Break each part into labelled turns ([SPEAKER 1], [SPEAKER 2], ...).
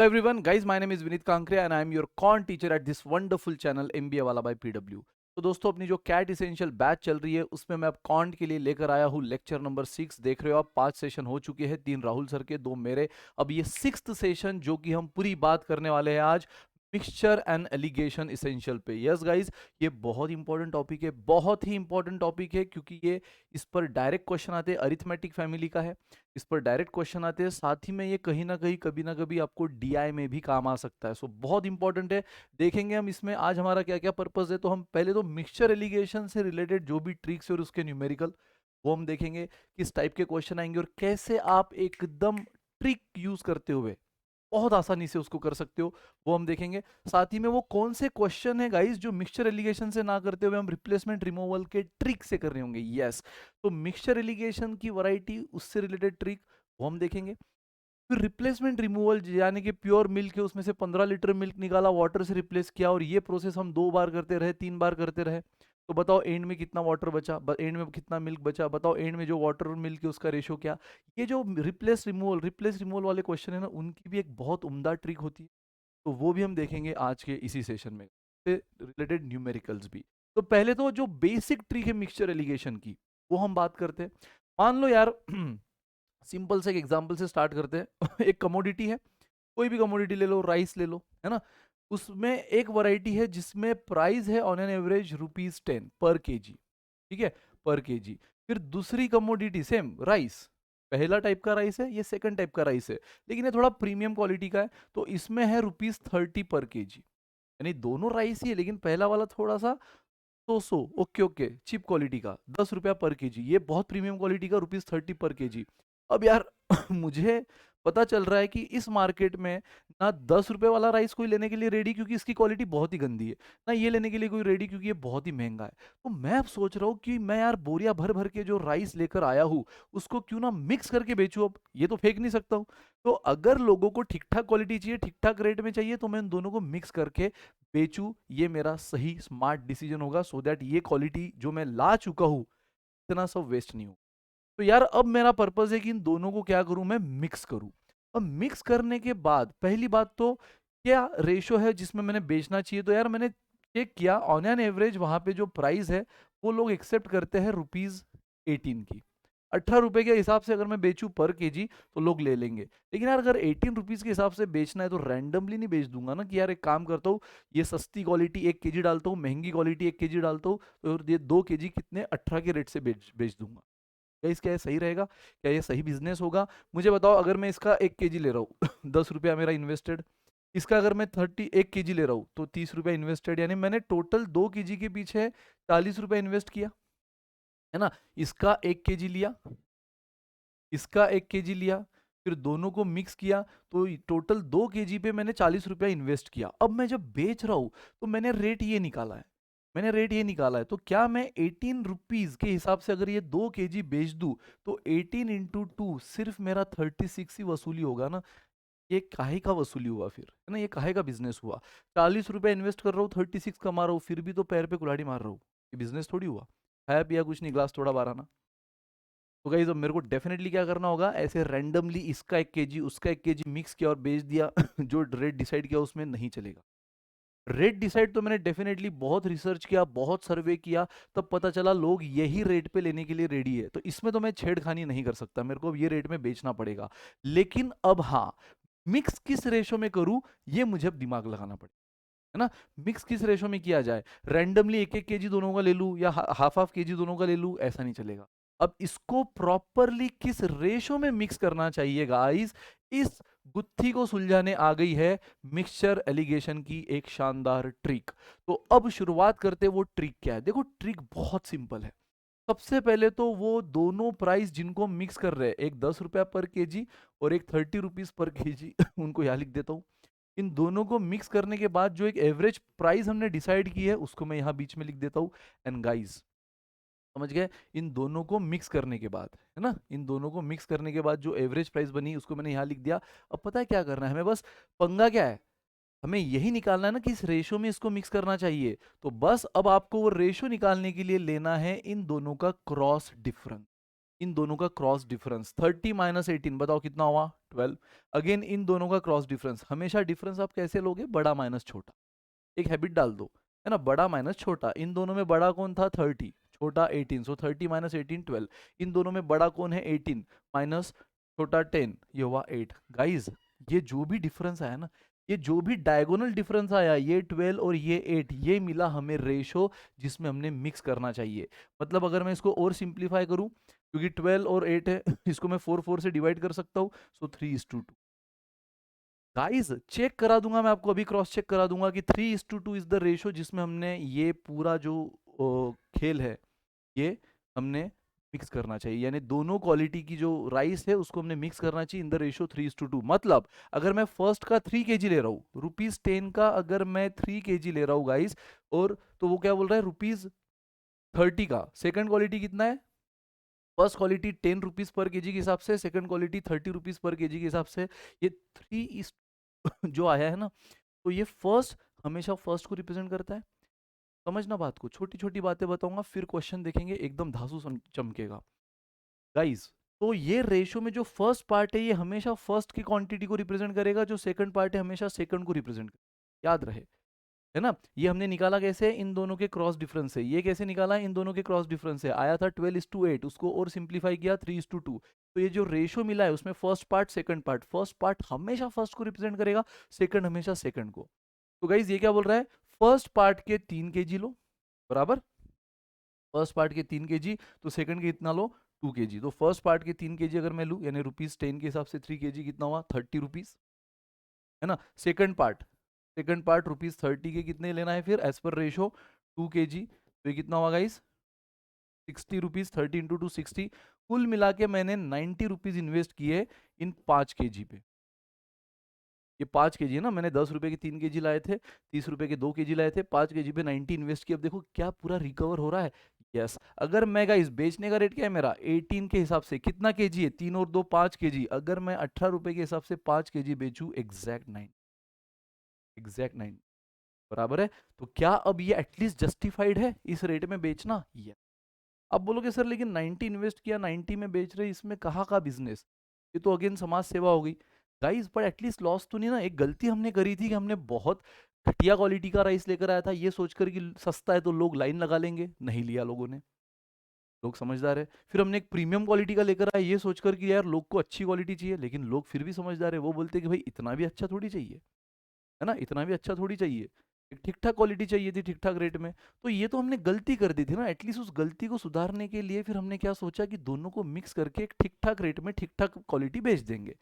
[SPEAKER 1] Hello everyone, guys. My name is Vinit Kankre and I am your con teacher at this wonderful channel MBA वाला by PW. तो दोस्तों अपनी जो cat essential batch चल रही है उसमें मैं अब कॉन्ट के लिए लेकर आया हूँ लेक्चर नंबर 6। देख रहे हो आप 5 सेशन हो चुके हैं, 3 राहुल सर के 2 मेरे। अब ये 6th सेशन जो कि हम पूरी बात करने वाले हैं आज मिक्सचर एंड एलिगेशन इसेंशियल पे। यस गाइज, ये बहुत इंपॉर्टेंट टॉपिक है, बहुत ही इंपॉर्टेंट टॉपिक है क्योंकि ये इस पर डायरेक्ट क्वेश्चन आते हैं। अरिथमेटिक फैमिली का है, इस पर डायरेक्ट क्वेश्चन आते हैं, साथ ही में ये कहीं ना कहीं कभी ना कभी आपको डीआई में भी काम आ सकता है। सो बहुत इंपॉर्टेंट है। देखेंगे हम इसमें आज हमारा क्या क्या पर्पस है। तो हम पहले तो मिक्सचर एलिगेशन से रिलेटेड जो भी ट्रिक्स और उसके न्यूमेरिकल वो हम देखेंगे, किस टाइप के क्वेश्चन आएंगे और कैसे आप एकदम ट्रिक यूज करते हुए बहुत आसानी से उसको कर सकते हो, वो हम देखेंगे। साथ ही में वो कौन से क्वेश्चन है गाइस जो मिक्सचर एलिगेशन से ना करते हुए हम रिप्लेसमेंट रिमूवल के ट्रिक से कर रहे होंगे। यस, तो मिक्सचर एलिगेशन की वैरायटी, उससे रिलेटेड ट्रिक वो हम देखेंगे। फिर रिप्लेसमेंट रिमूवल यानी कि प्योर मिल्क है, उसमें से 15 लीटर मिल्क निकाला, वाटर से रिप्लेस किया, और ये प्रोसेस हम 2 बार करते रहे, 3 बार करते रहे। तो बताओ एंड में कितना वाटर बचा, एंड में कितना मिल्क बचा, बताओ एंड में जो वाटर और मिल्क है उसका रेशो क्या। ये जो रिप्लेस रिमूवल वाले क्वेश्चन है ना, उनकी भी एक बहुत उम्दा ट्रिक होती है। तो वो भी हम देखेंगे आज के इसी सेशन में, से रिलेटेड न्यूमेरिकल्स भी। तो पहले तो जो बेसिक ट्रिक है मिक्सचर एलिगेशन की वो हम बात करते हैं। मान लो यार सिंपल से एक एग्जांपल से स्टार्ट करते हैं एक कमोडिटी है, कोई भी कमोडिटी ले लो, राइस ले लो, है ना। उसमें एक वैरायटी है जिसमें प्राइस है ऑन एन एवरेज ₹10 पर केजी, ठीक है, पर केजी। फिर दूसरी कमोडिटी सेम राइस, पहला टाइप का राइस है, ये सेकंड टाइप का राइस है, लेकिन ये थोड़ा प्रीमियम क्वालिटी का है, तो इसमें है ₹30 पर केजी। यानी दोनों राइस ही है, लेकिन पहला वाला थोड़ा सा 200, ओके ओके, चीप क्वालिटी का, ₹10 पर केजी। ये बहुत प्रीमियम क्वालिटी का, ₹30 पर केजी। अब यार मुझे पता चल रहा है कि इस मार्केट में ना ₹10 वाला राइस कोई लेने के लिए रेडी क्योंकि इसकी क्वालिटी बहुत ही गंदी है, ना ये लेने के लिए कोई रेडी क्योंकि ये बहुत ही महंगा है। तो मैं अब सोच रहा हूँ कि मैं यार बोरिया भर भर के जो राइस लेकर आया हूँ उसको क्यों ना मिक्स करके बेचूं। अब ये तो फेंक नहीं सकता हूँ। तो अगर लोगों को ठीक ठाक क्वालिटी चाहिए, ठीक ठाक रेट में चाहिए, तो मैं इन दोनों को मिक्स करके बेचूं, ये मेरा सही स्मार्ट डिसीजन होगा, सो दैट ये क्वालिटी जो मैं ला चुका हूं इतना सब वेस्ट नहीं हो। तो यार अब मेरा पर्पस है कि इन दोनों को क्या करूं, मैं मिक्स करूं। अब मिक्स करने के बाद पहली बात तो क्या रेशो है जिसमें मैंने बेचना चाहिए। तो यार मैंने चेक किया, ऑन एन एवरेज वहां पे जो प्राइस है वो लोग एक्सेप्ट करते हैं ₹18 की। ₹18 के हिसाब से अगर मैं बेचूं पर केजी तो लोग ले लेंगे। लेकिन यार अगर ₹18 के हिसाब से बेचना है तो रैंडमली नहीं बेच दूंगा ना, कि यार एक काम करता हूँ, ये सस्ती क्वालिटी 1 केजी डालता हूँ, महंगी क्वालिटी 1 केजी डालता हूँ, तो ये 2 केजी कितने 18 के रेट से बेच बेच दूंगा। क्या ये सही रहेगा, क्या ये सही बिजनेस होगा? मुझे बताओ, अगर मैं इसका 1 केजी ले रहा हूँ ₹10 मेरा इन्वेस्टेड, इसका अगर मैं 1 केजी ले रहा हूँ तो ₹30 इन्वेस्टेड, यानी मैंने टोटल 2 केजी के पीछे ₹40 इन्वेस्ट किया, है ना। इसका 1 केजी लिया, इसका 1 केजी लिया, फिर दोनों को मिक्स किया, तो टोटल 2 केजी पे मैंने ₹40 इन्वेस्ट किया। अब मैं जब बेच रहा हूँ तो मैंने रेट ये निकाला है, मैंने रेट ये निकाला है, तो क्या मैं ₹18 के हिसाब से अगर ये 2 केजी बेच दूं तो 18 × 2 सिर्फ मेरा 36 ही वसूली होगा ना। ये काहे का वसूली हुआ फिर, है ना, ये काहे का बिजनेस हुआ। ₹40 इन्वेस्ट कर रहा हूँ, 36 कमा रहा हूँ, फिर भी तो पैर पे कुल्हाड़ी मार रहा हूँ। ये बिजनेस थोड़ी हुआ। खाया पिया कुछ नहीं, ग्लास थोड़ा बारह ना। तो गाइस अब मेरे को डेफिनेटली क्या करना होगा, ऐसे रैंडमली इसका 1 केजी उसका 1 केजी मिक्स किया और बेच दिया जो रेट डिसाइड किया उसमें नहीं चलेगा। रेट डिसाइड तो मैंने डेफिनेटली बहुत रिसर्च किया, बहुत सर्वे किया, तब पता चला लोग यही रेट पे लेने के लिए रेडी है, तो इसमें तो मैं छेड़खानी नहीं कर सकता, मेरे को अब ये रेट में बेचना पड़ेगा। लेकिन अब हाँ, मिक्स किस रेशो में करूं, ये मुझे अब दिमाग लगाना पड़ेगा, है ना। मिक्स किस रेशो में किया जाए, रैंडमली 1 1 केजी दोनों का ले लूं या हाफ हाफ केजी दोनों का ले लूं, ऐसा नहीं चलेगा। अब इसको प्रॉपरली किस रेशो में मिक्स करना चाहिए गाइस, इस गुत्थी को सुलझाने आ गई है मिक्सचर एलिगेशन की एक शानदार ट्रिक। तो अब शुरुआत करते, वो ट्रिक क्या है। देखो ट्रिक बहुत सिंपल है। सबसे पहले तो वो दोनों प्राइस जिनको मिक्स कर रहे हैं, एक ₹10 पर केजी और एक ₹30 पर केजी उनको यहाँ लिख देता हूँ। इन दोनों को मिक्स करने के बाद जो एक एवरेज प्राइस हमने डिसाइड की है उसको मैं यहाँ बीच में लिख देता हूँ। एंड गाइस समझ गए, इन दोनों को मिक्स करने के बाद, है ना, इन दोनों को मिक्स करने के बाद जो एवरेज प्राइस बनी उसको मैंने यहाँ लिख दिया। अब पता है क्या करना है हमें, बस पंगा क्या है, हमें यही निकालना है ना कि इस रेशो में इसको मिक्स करना चाहिए। तो बस अब आपको वो रेशो निकालने के लिए लेना है इन दोनों का क्रॉस डिफरेंस। इन दोनों का क्रॉस डिफरेंस 30 माइनस 18 बताओ कितना हुआ 12। अगेन इन दोनों का क्रॉस डिफरेंस, हमेशा डिफरेंस आप कैसे लोगे, बड़ा माइनस छोटा, एक हैबिट डाल दो, है ना, बड़ा माइनस छोटा। इन दोनों में बड़ा कौन था 30, छोटा 18, सो 30 माइनस 18 12। इन दोनों में बड़ा कौन है 18 माइनस छोटा 10, ये हुआ 8। गाइज ये जो भी डिफरेंस आया ना, ये जो भी डायगोनल डिफरेंस आया, ये 12 और ये 8, ये मिला हमें रेशो जिसमें हमने मिक्स करना चाहिए। मतलब अगर मैं इसको और सिंप्लीफाई करूं, क्योंकि 12 और 8 है इसको मैं 4 से डिवाइड कर सकता हूँ, सो 3:2। गाइस चेक करा दूंगा मैं आपको, अभी क्रॉस चेक करा दूंगा कि 3:2 इज द रेशो जिसमें हमने ये पूरा जो खेल है ये हमने मिक्स करना चाहिए, यानी दोनों क्वालिटी की जो राइस है उसको हमने मिक्स करना चाहिए इन द रेशियो 3:2। मतलब अगर मैं फर्स्ट का 3 kg ले रहा हूँ, ₹10 का अगर मैं 3 kg ले रहा हूँ गाइस, और तो वो क्या बोल रहा है ₹30 का। सेकंड क्वालिटी कितना है, फर्स्ट क्वालिटी ₹10 पर केजी के हिसाब से, सेकंड क्वालिटी ₹30 पर केजी के हिसाब से। ये 3 जो आया है ना, तो ये फर्स्ट हमेशा फर्स्ट को रिप्रेजेंट करता है। समझना बात को, छोटी छोटी बातें बताऊंगा, फिर क्वेश्चन देखेंगे एकदम धांसू चमकेगा गाइस। तो ये रेशियो में जो फर्स्ट पार्ट है ये हमेशा फर्स्ट की क्वांटिटी को रिप्रेजेंट करेगा, जो सेकंड पार्ट है हमेशा सेकंड को रिप्रेजेंट करेगा, याद रहे, है ना। ये हमने निकाला कैसे, इन दोनों के क्रॉस डिफरेंस से। ये कैसे निकाला, इन दोनों के क्रॉस डिफरेंस से आया था 12:8, उसको और सिंप्लीफाई किया 3:2। तो ये जो रेशियो मिला है उसमें first part second part, first part हमेशा फर्स्ट को रिप्रेजेंट करेगा, सेकंड हमेशा सेकंड को। तो गाइज ये क्या बोल रहा है, फर्स्ट पार्ट के 3 kg लो, बराबर, फर्स्ट पार्ट के 3 kg, तो सेकंड के इतना लो 2 kg। तो फर्स्ट पार्ट के 3 kg अगर मैं लूँ, यानी ₹10 के हिसाब से 3 kg कितना हुआ ₹30, है ना। सेकंड पार्ट ₹30 के कितने लेना है फिर, एज पर रेशो 2 kg, तो ये कितना हुआ गाइस ₹60, 30 इंटू 2 60। कुल मिला के मैंने ₹90 इन्वेस्ट किए इन 5 kg पे। ये 5 kg है ना, मैंने ₹10 के 3 kg लाए थे, ₹30 के 2 kg लाए थे, 5 kg पे 90 इन्वेस्ट किया। अब देखो क्या पूरा रिकवर हो रहा है। यस, अगर मैं गाइस बेचने का रेट क्या है मेरा 18 के हिसाब से, कितना केजी है 3 और 2 5 kg, अगर मैं ₹18 के हिसाब से 5 kg बेचूं, एग्जैक्ट 9 बराबर है। तो क्या अब ये एटलीस्ट जस्टिफाइड है इस रेट में बेचना, ये अब बोलोगे सर लेकिन 90 इन्वेस्ट किया 90 में बेच रहे, इसमें कहाँ का बिजनेस, ये तो अगेन समाज सेवा हो गई गाइस। पर एटलीस्ट लॉस तो नहीं ना। एक गलती हमने करी थी कि हमने बहुत घटिया क्वालिटी का राइस लेकर आया था, ये सोचकर कि सस्ता है तो लोग लाइन लगा लेंगे, नहीं लिया लोगों ने, लोग समझदार है। फिर हमने एक प्रीमियम क्वालिटी का लेकर आया, ये सोचकर कि यार लोग को अच्छी क्वालिटी चाहिए, लेकिन लोग फिर भी समझदार है, वो बोलते हैं कि भाई इतना भी अच्छा थोड़ी चाहिए, है ना, इतना भी अच्छा थोड़ी चाहिए, एक ठीक ठाक क्वालिटी चाहिए थी ठीक ठाक रेट में। तो ये तो हमने गलती कर दी थी ना, एटलीस्ट उस गलती को सुधारने के लिए फिर हमने क्या सोचा कि दोनों को मिक्स करके एक ठीक ठाक रेट में ठीक ठाक क्वालिटी बेच देंगे।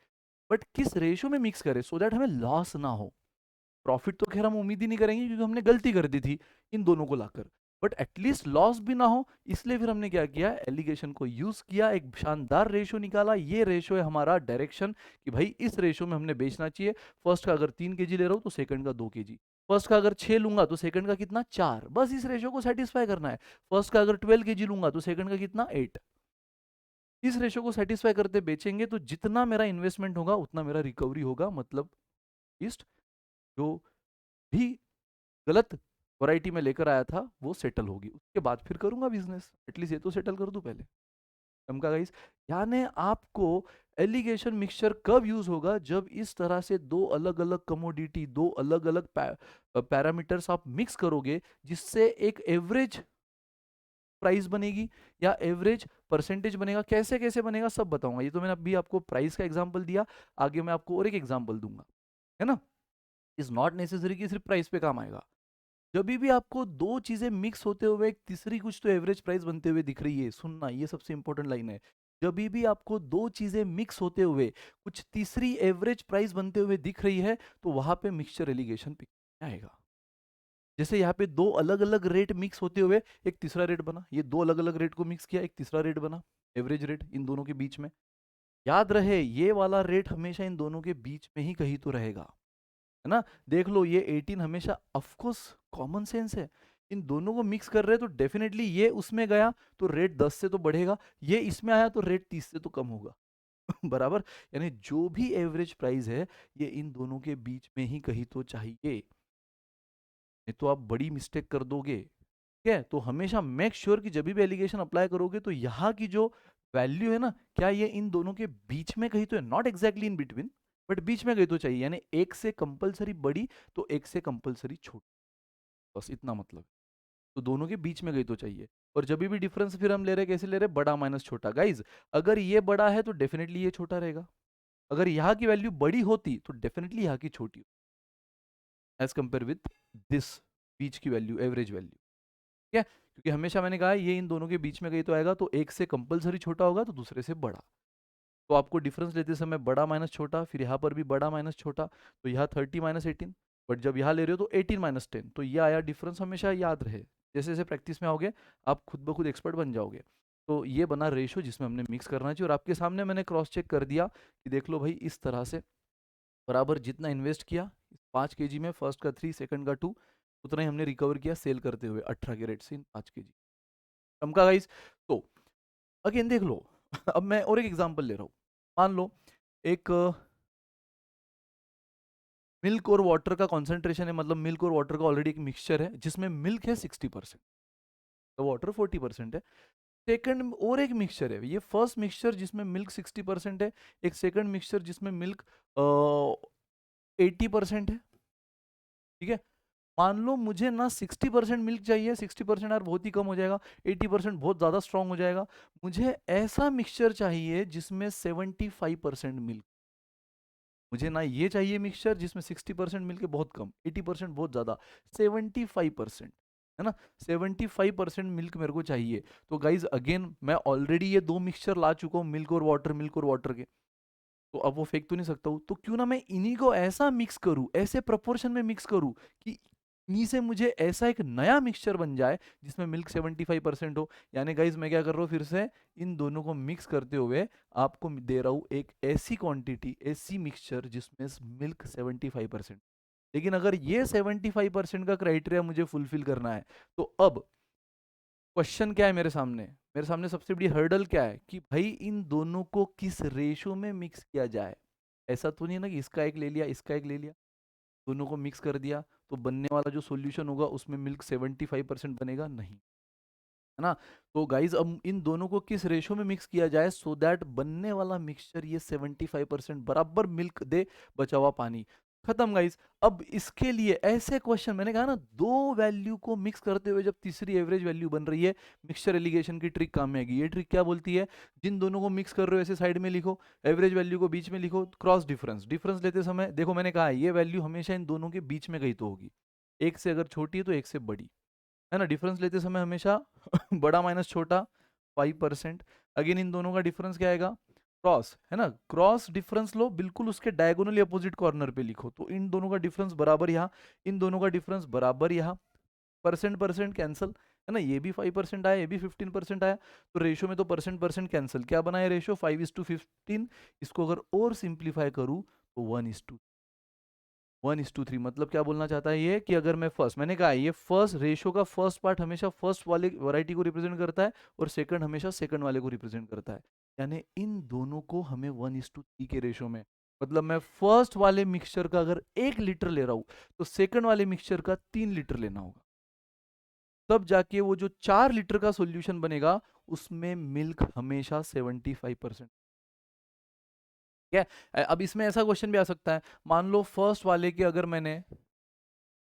[SPEAKER 1] बट किस रेशो में मिक्स करें सो दैट हमें लॉस ना हो। प्रॉफिट तो खैर हम उम्मीद ही नहीं करेंगे क्योंकि हमने गलती कर दी थी इन दोनों को लाकर, बट एटलीस्ट लॉस भी ना हो, इसलिए फिर हमने क्या किया, एलिगेशन को यूज किया, एक शानदार रेशो निकाला। ये रेशो है हमारा डायरेक्शन कि भाई इस रेशो में हमने बेचना चाहिए। फर्स्ट का अगर 3 kg ले रहा हूं तो सेकंड का 2 kg, फर्स्ट का अगर 6 लूंगा तो सेकंड का कितना 4, बस इस रेशो को सेटिस्फाई करना है। फर्स्ट का अगर 12 kg लूंगा तो सेकंड का कितना 8, इस रेशो को सेटिस्फाई करते बेचेंगे तो जितना मेरा इन्वेस्टमेंट होगा उतना मेरा रिकवरी होगा। मतलब इस्ट जो भी गलत वैरायटी में लेकर आया था वो सेटल होगी, उसके बाद फिर करूंगा बिजनेस, एटलीस्ट ये तो सेटल कर दूं पहले। समझा गाइस, यानी आपको एलिगेशन मिक्सचर कब यूज होगा, जब इस तरह से दो अलग अलग कमोडिटी, दो अलग अलग पैरामीटर्स आप मिक्स करोगे, जिससे एक एवरेज प्राइस बनेगी या एवरेज परसेंटेज बनेगा। कैसे कैसे बनेगा सब बताऊंगा, ये तो मैंने अभी आपको प्राइस का एग्जांपल दिया, आगे मैं आपको और एक एग्जांपल दूंगा, है ना। इज नॉट नेसेसरी कि सिर्फ प्राइस पे काम आएगा। जब भी आपको दो चीजें मिक्स होते हुए एक तीसरी कुछ तो एवरेज प्राइस बनते हुए दिख रही है, सुनना ये सबसे इंपॉर्टेंट लाइन है, जब भी आपको दो चीजें मिक्स होते हुए कुछ तीसरी एवरेज प्राइस बनते हुए दिख रही है, तो वहां पे मिक्सचर एलिगेशन पिक आएगा। जैसे यहाँ पे दो अलग अलग रेट मिक्स होते हुए एक तीसरा रेट बना, ये दो अलग अलग रेट को मिक्स किया एक तीसरा रेट बना, एवरेज रेट इन दोनों के बीच में। याद रहे ये वाला रेट हमेशा इन दोनों के बीच में ही कहीं तो रहेगा, है ना। देख लो ये 18 हमेशा, ऑफ कोर्स कॉमन सेंस है, इन दोनों को मिक्स कर रहे हैं तो डेफिनेटली ये उसमें गया तो रेट 10 से तो बढ़ेगा, ये इसमें आया तो रेट 30 से तो कम होगा बराबर। यानी जो भी एवरेज प्राइस है ये इन दोनों के बीच में ही कहीं तो चाहिए, नहीं तो आप बड़ी मिस्टेक कर दोगे। ठीक है, तो हमेशा मेक श्योर कि जब भी एलिगेशन अप्लाई करोगे तो यहाँ की जो वैल्यू है ना, क्या ये इन दोनों के बीच में कहीं तो है, not exactly in between, but बीच में कहीं तो चाहिए, यानी एक से कंपलसरी बड़ी तो एक से कंपलसरी छोटी, बस इतना मतलब। तो दोनों के बीच में गई तो चाहिए। और जब भी डिफरेंस फिर हम ले रहे हैं, कैसे ले रहे हैं, बड़ा माइनस छोटा। गाइज अगर ये बड़ा है तो डेफिनेटली ये छोटा रहेगा, अगर यहाँ की वैल्यू बड़ी होती तो डेफिनेटली यहाँ की छोटी, एज कंपेयर विथ दिस बीच की वैल्यू, एवरेज वैल्यू। ठीक है, क्योंकि हमेशा मैंने कहा है ये इन दोनों के बीच में गई तो आएगा, तो एक से कंपलसरी छोटा होगा तो दूसरे से बड़ा। तो आपको डिफरेंस लेते समय बड़ा माइनस छोटा, फिर यहाँ पर भी बड़ा माइनस छोटा, तो यहाँ 30 - 18, बट जब यहाँ ले रहे हो तो 18 - 10, तो ये आया डिफरेंस, हमेशा याद रहे। जैसे जैसे प्रैक्टिस में आओगे आप खुद ब खुद एक्सपर्ट बन जाओगे। तो ये बना रेशो जिसमें हमने मिक्स करना चाहिए, और आपके सामने मैंने क्रॉस चेक कर दिया कि देख लो भाई इस तरह से बराबर जितना इन्वेस्ट किया 5 kg में, फर्स्ट का 3, सेकंड का 2, उतना ही हमने रिकवर किया सेल करते हुए 18 के रेट से इन 5 kg। समझा गाइस? तो अगेन देख लो अब मैं और एक एग्जांपल ले रहा हूँ। मान लो एक मिल्क और वाटर का कॉन्सेंट्रेशन है, मतलब मिल्क और वाटर का ऑलरेडी एक मिक्सचर है जिसमें मिल्क है 60%, तो वाटर 40% है। सेकंड और एक मिक्सचर है, ये फर्स्ट मिक्सचर जिसमें मिल्क 60% है, एक सेकंड मिक्सचर जिसमें मिल्क 80% है। ठीक है, मान लो मुझे ना 60% मिल्क चाहिए, 60% यार बहुत ही कम हो जाएगा, 80% बहुत ज़्यादा स्ट्रांग हो जाएगा, मुझे ऐसा मिक्सचर चाहिए जिसमें 75% मिल्क। मुझे ना ये चाहिए मिक्सचर जिसमें 60% मिलके बहुत कम, 80% बहुत ज़्यादा, 75%, है ना, 75% मिल्क मेरे को चाहिए। तो गाइज अगेन मैं ऑलरेडी ये दो मिक्सचर ला चुका हूँ, मिल्क और वाटर के, तो अब वो फेंक तो नहीं सकता हूँ, तो क्यों ना मैं इन्हीं को ऐसा मिक्स करूँ, ऐसे प्रपोर्शन में मिक्स करूँ कि इन्हीं से मुझे ऐसा एक नया मिक्सचर बन जाए जिसमें मिल्क 75% हो। यानी गाइज मैं क्या कर रहा हूँ, फिर से इन दोनों को मिक्स करते हुए आपको दे रहा हूँ एक ऐसी क्वांटिटी, ऐसी मिक्सचर जिसमें मिल्क 75%। लेकिन अगर ये 75% का क्राइटेरिया मुझे फुलफिल करना है, तो अब क्वेश्चन क्या है मेरे सामने, मेरे सामने सबसे बड़ी हर्डल क्या है कि भाई इन दोनों को किस रेशो में मिक्स किया जाए। ऐसा तो नहीं है ना कि इसका एक ले लिया इसका एक ले लिया, दोनों को मिक्स कर दिया तो बनने वाला जो सॉल्यूशन होगा उसमें मिल्क 75% बनेगा, नहीं, है ना। तो गाइज अब इन दोनों को किस रेशो में मिक्स किया जाए सो दैट बनने वाला मिक्सचर ये 75% बराबर मिल्क दे, बचा हुआ पानी खत्म। गाइज अब इसके लिए ऐसे क्वेश्चन, मैंने कहा ना दो वैल्यू को मिक्स करते हुए जब तीसरी एवरेज वैल्यू बन रही है, मिक्सचर एलिगेशन की ट्रिक काम में आएगी। ये ट्रिक क्या बोलती है, जिन दोनों को मिक्स कर रहे हो ऐसे साइड में लिखो, एवरेज वैल्यू को बीच में लिखो, क्रॉस डिफरेंस, डिफरेंस लेते समय देखो मैंने कहा ये वैल्यू हमेशा इन दोनों के बीच में कहीं तो होगी, एक से अगर छोटी है तो एक से बड़ी, है ना। डिफरेंस लेते समय हमेशा बड़ा माइनस छोटा 5%। अगेन इन दोनों का डिफरेंस क्या आएगा, क्रॉस, है ना, क्रॉस डिफरेंस लो बिल्कुल उसके डायगोनली अपोजिट कॉर्नर पे लिखो, तो इन दोनों का डिफरेंस बराबर यहाँ, इन दोनों का डिफरेंस बराबर यहाँ, परसेंट परसेंट कैंसिल, है ना, ये भी 5% आया, ये भी 15% आया, तो रेशो में तो परसेंट परसेंट कैंसिल, क्या बना है रेशो 5:15। इसको अगर और सिंप्लीफाई करूँ तो 1:3। मतलब क्या बोलना चाहता है ये कि अगर मैं फर्स्ट, मैंने कहा ये फर्स्ट रेशो का फर्स्ट पार्ट हमेशा फर्स्ट वाले वैरायटी को रिप्रेजेंट करता है और सेकंड हमेशा सेकंड वाले को रिप्रेजेंट करता है, यानी इन दोनों को हमें 1:3 के रेशो में, मतलब मैं फर्स्ट वाले मिक्सचर का अगर 1 लीटर ले रहा हूं तो सेकंड वाले मिक्सचर का 3 लीटर लेना होगा, तब जाके वो जो 4 लीटर का सोल्यूशन बनेगा उसमें मिल्क हमेशा 75%। ठीक है, अब इसमें ऐसा क्वेश्चन भी आ सकता है, मान लो फर्स्ट वाले के अगर मैंने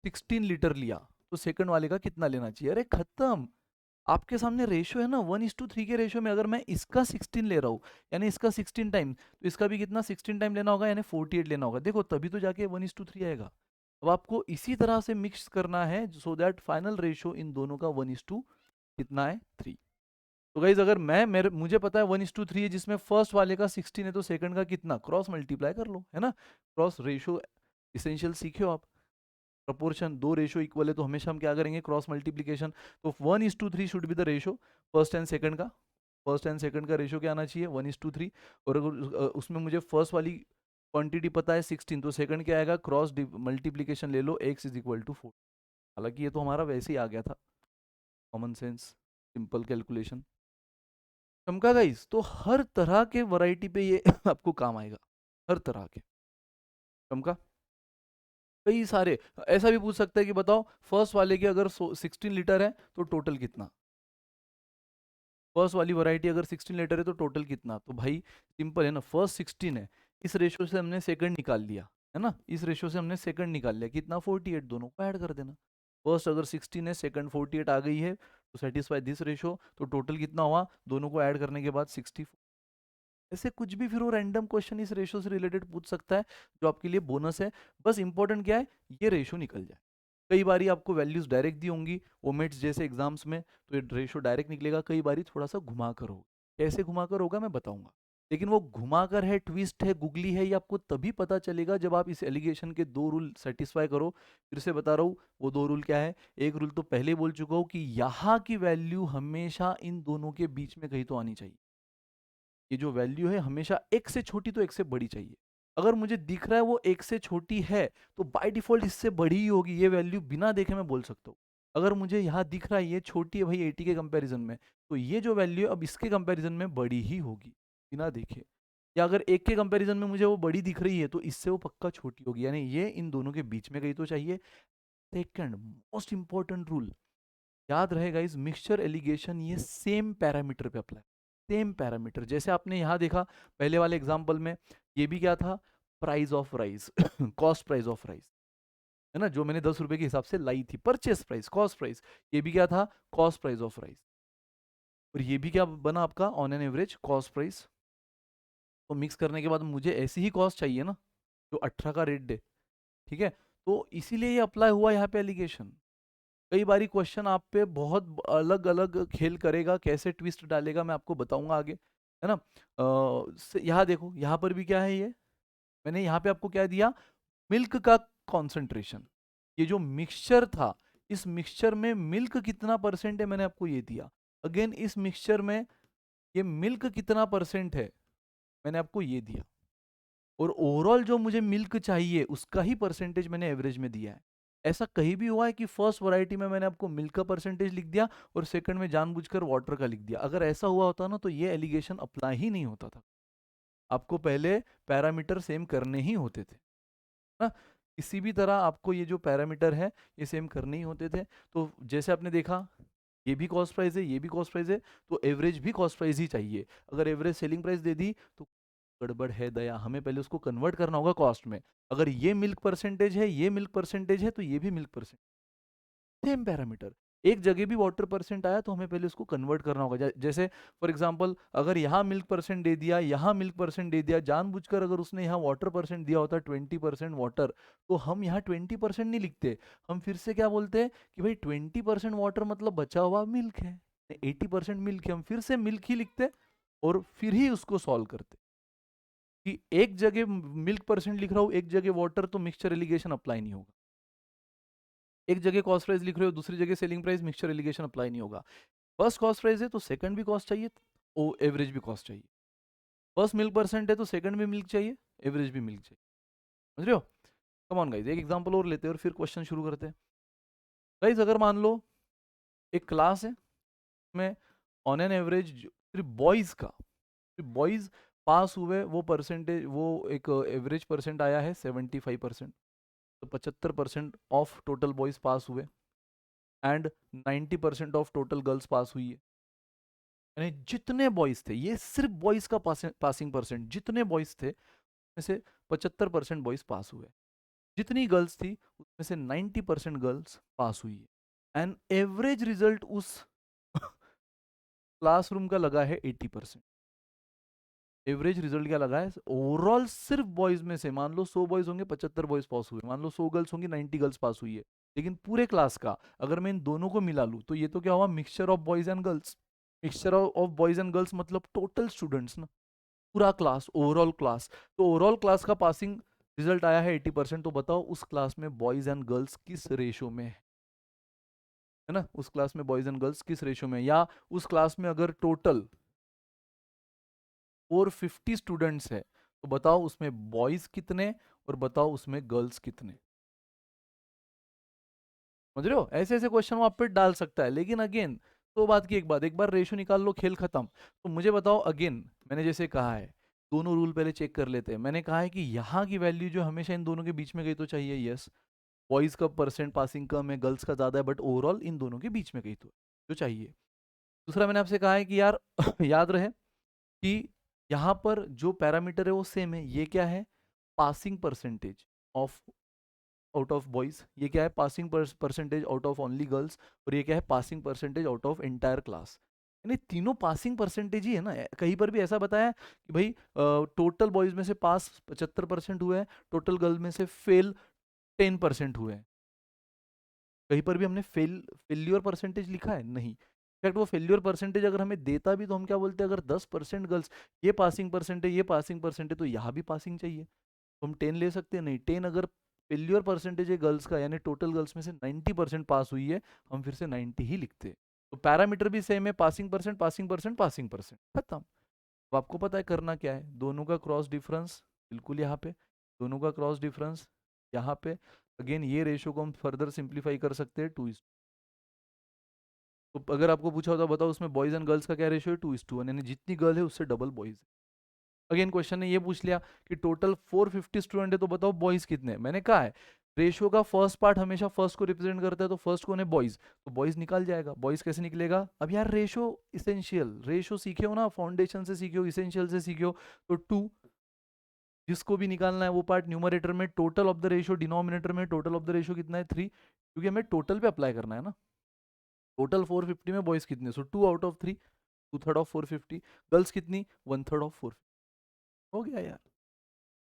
[SPEAKER 1] 16 लीटर लिया तो सेकंड वाले का कितना लेना चाहिए, अरे खत्म। आपके सामने रेशो है ना 1:3 के रेशो में, अगर मैं इसका 16 ले रहा हूँ यानी इसका 16 टाइम, तो इसका भी कितना 16 टाइम लेना होगा, यानी 48 लेना होगा, देखो तभी तो जाके 1:3 आएगा। अब आपको इसी तरह से मिक्स करना है सो दैट फाइनल रेशो इन दोनों का 1:, कितना है 3। तो गाइज अगर मैं मेरे मुझे पता है 1:3 है जिसमें फर्स्ट वाले का 16 है, तो सेकंड का कितना, क्रॉस मल्टीप्लाई कर लो, है ना, क्रॉस रेशो इसेंशियल सीखे हो आप, प्रपोर्शन दो रेशो इक्वल है तो हमेशा हम क्या करेंगे, क्रॉस मल्टीप्लीकेशन। तो 1:3 should be the ratio first and second का, फर्स्ट एंड सेकंड का रेशो क्या आना चाहिए 1:3। और अगर उसमें मुझे फर्स्ट वाली क्वांटिटी पता है 16, तो सेकंड क्या आएगा, क्रॉस मल्टीप्लीकेशन ले लो, x इज इक्वल टू 4। हालांकि ये तो हमारा वैसे ही आ गया था, कॉमन सेंस, सिंपल कैलकुलेशन। चमका गाइस, तो हर तरह के वैरायटी पे ये आपको काम आएगा, हर तरह के। चमका, कई सारे, ऐसा भी पूछ सकता है कि बताओ फर्स्ट वाले के अगर 16 लीटर है तो टोटल कितना, फर्स्ट वाली वैरायटी अगर 16 लीटर है तो टोटल कितना, तो भाई सिंपल है ना, फर्स्ट 16 है, इस रेशो से हमने सेकंड निकाल लिया, है ना, इस रेशो से हमने सेकंड निकाल लिया कितना 48, दोनों को ऐड कर देना। फर्स्ट अगर 16 है, सेकंड 48 आ गई है, तो सेटिस्फाई दिस रेशो, तो टोटल कितना हुआ, दोनों को ऐड करने के बाद 64। ऐसे कुछ भी फिर वो रैंडम क्वेश्चन इस रेशो से रिलेटेड पूछ सकता है, जो आपके लिए बोनस है। बस इंपॉर्टेंट क्या है, ये रेशो निकल जाए। कई बारी आपको वैल्यूज डायरेक्ट दी होंगी ओमेट्स जैसे एग्जाम्स में, तो ये रेशो डायरेक्ट निकलेगा, कई बारी थोड़ा सा घुमा कर होगा। कैसे घुमा कर होगा मैं बताऊंगा, लेकिन वो घुमा कर है, ट्विस्ट है, गुगली है, ये आपको तभी पता चलेगा जब आप इस एलिगेशन के दो रूल सेटिस्फाई करो। फिर से बता रहा हूँ वो दो रूल क्या है। एक रूल तो पहले ही बोल चुका हूँ कि यहाँ की वैल्यू हमेशा इन दोनों के बीच में कहीं तो आनी चाहिए। ये जो वैल्यू है हमेशा एक से छोटी तो एक से बड़ी चाहिए। अगर मुझे दिख रहा है वो एक से छोटी है, तो बाय डिफॉल्ट इससे बड़ी ही होगी, ये वैल्यू बिना देखे मैं बोल सकता हूँ। अगर मुझे यहाँ दिख रहा है ये छोटी है भाई 80 के कंपैरिजन में, तो ये जो वैल्यू है अब इसके कंपैरिजन में बड़ी ही होगी बिना देखे। या अगर एक के कंपैरिजन में मुझे वो बड़ी दिख रही है, तो इससे वो पक्का छोटी होगी, यानी ये इन दोनों के बीच में कहीं तो चाहिए। सेकंड मोस्ट इंपॉर्टेंट रूल याद रहेगा, इस मिक्सचर एलिगेशन ये सेम पैरामीटर पे अप्लाई, सेम पैरामीटर जैसे आपने यहाँ देखा पहले वाले एग्जांपल में, ये भी क्या था, price of rice cost price of rice, है ना, जो मैंने 10 रुपए के हिसाब से लाई थी, परचेस प्राइस कॉस्ट प्राइस, ये भी क्या था, कॉस्ट प्राइस ऑफ राइस। और ये भी क्या बना आपका, on an average cost price. तो मिक्स करने के बाद मुझे ऐसी ही कॉस्ट चाहिए ना, जो 18 का रेट दे, ठीक है। तो इसीलिए ये अप्लाई हुआ यहाँ पे एलिगेशन। कई बारी क्वेश्चन आप पे बहुत अलग अलग खेल करेगा, कैसे ट्विस्ट डालेगा मैं आपको बताऊंगा आगे, है ना। यहाँ देखो, यहाँ पर भी क्या है, ये मैंने यहाँ पे आपको क्या दिया, मिल्क का कॉन्सेंट्रेशन। ये जो मिक्सचर था, इस मिक्सचर में मिल्क कितना परसेंट है मैंने आपको ये दिया। अगेन इस मिक्सचर में ये मिल्क कितना परसेंट है मैंने आपको ये दिया। और ओवरऑल जो मुझे मिल्क चाहिए उसका ही परसेंटेज मैंने एवरेज में दिया है। ऐसा कहीं भी हुआ है कि फर्स्ट वैरायटी में मैंने आपको मिल्क का परसेंटेज लिख दिया और सेकंड में जानबूझकर वाटर का लिख दिया? अगर ऐसा हुआ होता ना, तो ये एलिगेशन अप्लाई ही नहीं होता था। आपको पहले पैरामीटर सेम करने ही होते थे ना। किसी भी तरह आपको ये जो पैरामीटर है ये सेम करने ही होते थे। तो जैसे आपने देखा, ये भी कॉस्ट प्राइस है, ये भी कॉस्ट प्राइस है, तो एवरेज भी कॉस्ट प्राइस ही चाहिए। अगर एवरेज सेलिंग प्राइस दे दी तो गड़बड़ है दया, हमें पहले उसको कन्वर्ट करना होगा कॉस्ट में। अगर ये मिल्क परसेंटेज है, ये मिल्क परसेंटेज है, तो ये भी मिल्क परसेंटेज, सेम पैरामीटर। एक जगह भी वाटर परसेंट आया तो हमें पहले उसको कन्वर्ट करना होगा। जैसे फॉर एग्जांपल अगर यहाँ मिल्क परसेंट दे दिया, यहाँ मिल्क परसेंट दे दिया, जानबूझकर अगर उसने यहाँ वाटर परसेंट दिया होता 20% वाटर, तो हम यहाँ 20% नहीं लिखते, हम फिर से क्या बोलते हैं कि भाई 20% वाटर मतलब बचा हुआ मिल्क है, 80% मिल्क है, हम फिर से मिल्क ही लिखते और फिर ही उसको सॉल्व करते। कि एक जगह मिल्क परसेंट लिख रहा हूँ, एक जगह वाटर, तो मिक्सचर एलिगेशन अप्लाई नहीं होगा। एक जगह कॉस्ट प्राइस लिख रहे हो, दूसरी जगह selling price, mixture allegation apply नहीं होगा। फर्स्ट कॉस्ट प्राइस है तो सेकंड भी कॉस्ट चाहिए, ओ एवरेज भी कॉस्ट चाहिए। फर्स्ट मिल्क परसेंट है तो सेकंड भी मिल्क चाहिए, एवरेज भी मिल्क चाहिए। समझ रहे हो? कम ऑन गाइस, एक एग्जांपल और लेते हैं और फिर क्वेश्चन शुरू करते हैं। गाइस अगर मान लो एक क्लास है, में ऑन एन एवरेज सिर्फ बॉयज का, सिर्फ बॉयज पास हुए वो परसेंटेज, वो एक एवरेज परसेंट आया है 75%। तो 75% ऑफ टोटल बॉयज पास हुए एंड 90% ऑफ टोटल गर्ल्स पास हुई है। यानी जितने बॉयज थे, ये सिर्फ बॉयज का पासिंग परसेंट, जितने बॉयज थे उसमें से 75% बॉयज पास हुए। जितनी गर्ल्स थी उसमें से 90% गर्ल्स पास हुई है। एंड एवरेज रिजल्ट उस क्लासरूम का लगा है 80%। एवरेज रिजल्ट क्या लगा है ओवरऑल, सिर्फ बॉयज में से मान लो 100 बॉयज होंगे, 75 बॉयज पास हुए, मान लो 100 गर्ल्स होंगी, 90 गर्ल्स पास हुई है। लेकिन पूरे क्लास का अगर मैं इन दोनों को मिला लूँ, तो ये तो क्या हुआ, mixture of boys and girls. Mixture of boys and girls मतलब टोटल स्टूडेंट्स ना, पूरा क्लास, ओवरऑल क्लास। तो ओवरऑल क्लास का पासिंग रिजल्ट आया है 80%। तो बताओ उस क्लास में बॉयज एंड गर्ल्स किस रेशो में है ना, उस क्लास में बॉयज एंड गर्ल्स किस रेशो में, या उस क्लास में अगर टोटल 450 स्टूडेंट्स है, तो बताओ उसमें बॉयज कितने और बताओ उसमें गर्ल्स कितने। समझ रहे हो? ऐसे ऐसे क्वेश्चन वो आप पे डाल सकता है, लेकिन अगेन तो बात की एक बात, एक बार रेशो निकाल लो खेल खत्म। तो मुझे बताओ अगेन, मैंने जैसे कहा है दोनों रूल पहले चेक कर लेते हैं। मैंने कहा है कि यहाँ की वैल्यू जो हमेशा इन दोनों के बीच में गई तो चाहिए, यस। बॉयज का परसेंट पासिंग कम है, गर्ल्स का ज्यादा है, बट ओवरऑल इन दोनों के बीच में गई तो जो चाहिए। दूसरा मैंने आपसे कहा है कि यार याद रहे कि यहाँ पर जो पैरामीटर है वो सेम है। ये क्या है? Passing percentage of out of boys. ये क्या है? Passing percentage out of only girls. और ये क्या है? Passing percentage out of entire class. यानी तीनों पासिंग परसेंटेज ही है ना। कहीं पर भी ऐसा बताया कि भाई टोटल बॉयज में से पास 75% हुए हैं, टोटल गर्ल में से फेल 10% हुए हैं। कहीं पर भी हमने फेल्यूर परसेंटेज लिखा है? नहीं। इनफैक्ट वो फेल्यूर परसेंटेज अगर हमें देता भी तो हम क्या बोलते हैं, अगर 10% गर्ल्स ये पासिंग परसेंट है, ये पासिंग परसेंट है, तो यहाँ भी पासिंग चाहिए, तो हम 10 ले सकते हैं? नहीं। 10 अगर फेल्यूर परसेंटेज है गर्ल्स का, यानी टोटल गर्ल्स में से 90% पास हुई है, हम फिर से 90 ही लिखते हैं। तो पैरामीटर भी सेम है, passing percent, passing percent, passing percent, खत्म। अब आपको पता है करना क्या है, दोनों का क्रॉस डिफरेंस बिल्कुल यहाँ पे, दोनों का क्रॉस डिफरेंस यहाँ पे। अगेन ये रेशियो को हम फर्दर सिंप्लीफाई कर सकते हैं 2:1। तो अगर आपको पूछा होता बताओ उसमें बॉयज एंड गर्ल्स का क्या रेशियो है? 2:1, यानी जितनी गर्ल है उससे डबल बॉयज। अगेन क्वेश्चन ने ये पूछ लिया कि टोटल 450 स्टूडेंट है, तो बताओ बॉयज कितने हैं? मैंने कहा है रेशियो का फर्स्ट पार्ट हमेशा फर्स्ट को रिप्रेजेंट करता है, तो फर्स्ट कौन है? बॉयज। तो बॉयज निकल जाएगा। बॉयज कैसे निकलेगा? अब यार रेशियो इसेंशियल, रेशियो सीखे हो ना, फाउंडेशन से सीखे हो, इसेंशियल से सीखे हो, तो 2 जिसको भी निकालना है वो पार्ट न्यूमरेटर में, total of the ratio denominator में, टोटल ऑफ द रेशियो कितना है? 3, क्योंकि हमें टोटल पे अप्लाई करना है ना। टोटल 450 में बॉयज कितने? सो 2 आउट ऑफ 3, 2/3 ऑफ 450। गर्ल्स कितनी? 1/3 ऑफ 450। हो गया यार।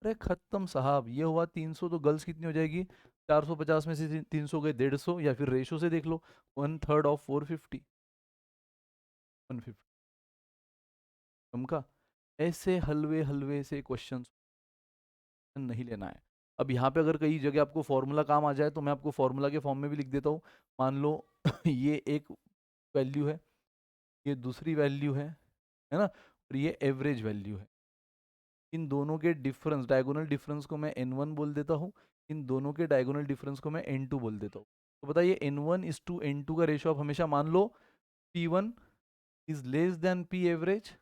[SPEAKER 1] अरे खत्म साहब, ये हुआ 300, तो गर्ल्स कितनी हो जाएगी? 450 में से 300 गए 150, या फिर रेशो से देख लो 1/3 ऑफ 450, 150। समका? ऐसे हलवे हलवे से क्वेश्चन नहीं लेना है। अब यहाँ पे अगर कई जगह आपको फॉर्मूला काम आ जाए तो मैं आपको फॉर्मूला के फॉर्म में भी लिख देता हूँ। मान लो ये एक वैल्यू है, ये दूसरी वैल्यू है ना, और ये एवरेज वैल्यू है। इन दोनों के डिफरेंस, डायगोनल डिफरेंस को मैं n1 बोल देता हूँ, इन दोनों के डायगोनल डिफरेंस को मैं n2 बोल देता हूँ। तो बताइए n1:n2 का रेशियो आप हमेशा मान लो p1 is less than p average.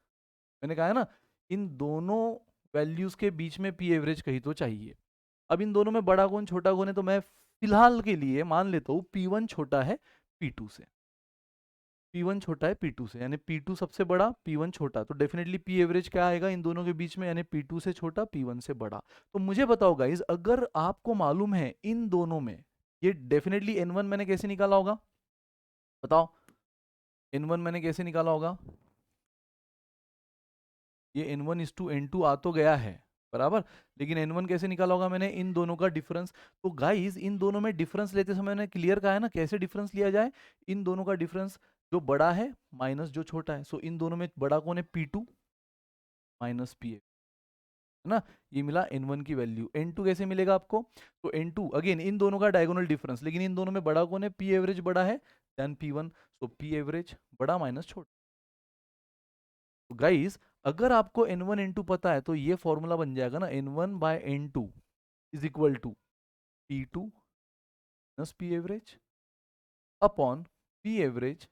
[SPEAKER 1] मैंने कहा है ना, इन दोनों वैल्यूज के बीच में p एवरेज कहीं तो चाहिए। अब इन दोनों में बड़ा कौन छोटा कौन है, तो मैं फिलहाल के लिए मान लेता हूँ p1 छोटा है p2 से। P1 छोटा है P2 से, यानी P2 सबसे बड़ा, P1 छोटा, तो डेफिनेटली P एवरेज क्या आएगा इन दोनों के बीच में, यानी P2 से छोटा P1 से बड़ा। तो मुझे बताओ गाइज, अगर आपको मालूम है इन दोनों में, ये डेफिनेटली N1 मैंने कैसे निकाला होगा? बताओ N1 मैंने कैसे निकाला होगा? ये N1:N2 आ तो गया है बराबर, लेकिन N1 कैसे निकाला होगा मैंने? इन दोनों का डिफरेंस। तो गाइज इन दोनों में डिफरेंस लेते समय मैंने क्लियर कहा है ना कैसे डिफरेंस लिया जाए। इन दोनों का डिफरेंस, जो बड़ा है माइनस जो छोटा है, सो इन दोनों में बड़ा कौन है? P2 माइनस P, है ना। ये मिला N1 की वैल्यू। N2 कैसे मिलेगा आपको? तो N2 अगेन इन दोनों का डायगोनल डिफरेंस, लेकिन इन दोनों में बड़ा कौन है? P एवरेज बड़ा है देन P1, सो P एवरेज बड़ा माइनस छोटा। तो गाइस अगर आपको N1 N2 पता है तो ये फॉर्मूला बन जाएगा ना, N1/N2 is equal to P2 plus P average upon P average.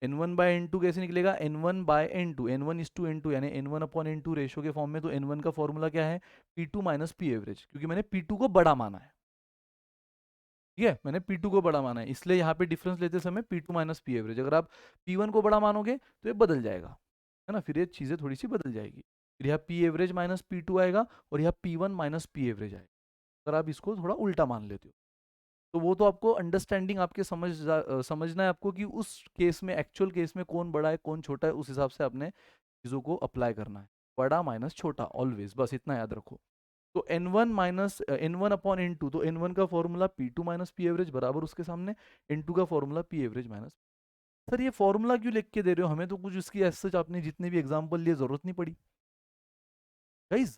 [SPEAKER 1] N1/N2 कैसे निकलेगा? N1/N2, N1:N2, यानी N1/N2 रेशियो के फॉर्म में। तो N1 का फॉर्मूला क्या है? P2 माइनस P एवरेज, क्योंकि मैंने P2 को बड़ा माना है। ठीक है, मैंने P2 को बड़ा माना है, इसलिए यहाँ पे डिफरेंस लेते समय P2 माइनस P एवरेज। अगर आप P1 को बड़ा मानोगे तो ये बदल जाएगा, है ना, फिर ये चीज़ें थोड़ी सी बदल जाएगी। फिर यहाँ P एवरेज माइनस P2 आएगा, और यहाँ P1 माइनस P एवरेज आएगा। अगर आप इसको थोड़ा उल्टा मान लेते हो तो वो तो आपको अंडरस्टैंडिंग आपके समझना है आपको कि उस केस में, एक्चुअल केस में कौन बड़ा है कौन छोटा है, उस हिसाब से आपने चीज़ों को अप्लाई करना है। बड़ा माइनस छोटा ऑलवेज, बस इतना याद रखो। तो N1 अपॉन N2, तो N1 का formula P2 minus P average बराबर उसके सामने N2 का formula P average minus. Sir ये फॉर्मूला क्यों लिख के दे रहे हो? हमें तो कुछ इसकी एज सच आपने जितने भी एग्जांपल लिए जरूरत नहीं पड़ी गाइज,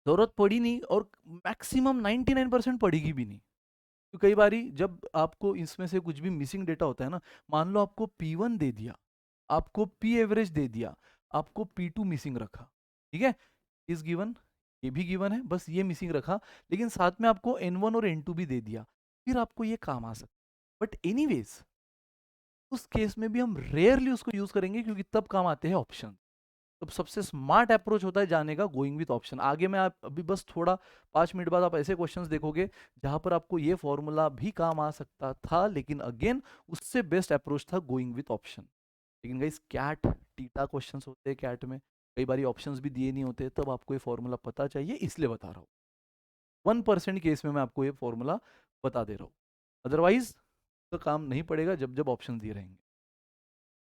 [SPEAKER 1] जरूरत पड़ी नहीं, और मैक्सिमम 99% पड़ेगी भी नहीं। तो कई बारी जब आपको इसमें से कुछ भी मिसिंग डेटा होता है ना, मान लो आपको P1 दे दिया, आपको P एवरेज दे दिया, आपको P2 मिसिंग रखा, ठीक है, इस गिवन, ये भी गिवन है, बस ये मिसिंग रखा, लेकिन साथ में आपको N1 और N2 भी दे दिया, फिर आपको ये काम आ सकता। बट एनीवेज उस केस में भी हम रेयरली उसको यूज करेंगे, क्योंकि तब काम आते हैं ऑप्शन। तो सबसे स्मार्ट अप्रोच होता है जाने का गोइंग विथ ऑप्शन। आगे में आप अभी बस थोड़ा 5 मिनट बाद आप ऐसे क्वेश्चंस देखोगे जहां पर आपको ये फॉर्मूला भी काम आ सकता था, लेकिन अगेन उससे बेस्ट अप्रोच था गोइंग विथ ऑप्शन। लेकिन गाइस कैट टीटा क्वेश्चंस होते हैं, कैट में कई बार ऑप्शंस भी दिए नहीं होते, तब आपको ये फॉर्मूला पता चाहिए, इसलिए बता रहा हूँ। 1% केस में मैं आपको ये फॉर्मूला बता दे रहा हूँ, अदरवाइज तो काम नहीं पड़ेगा जब जब ऑप्शन दिए रहेंगे।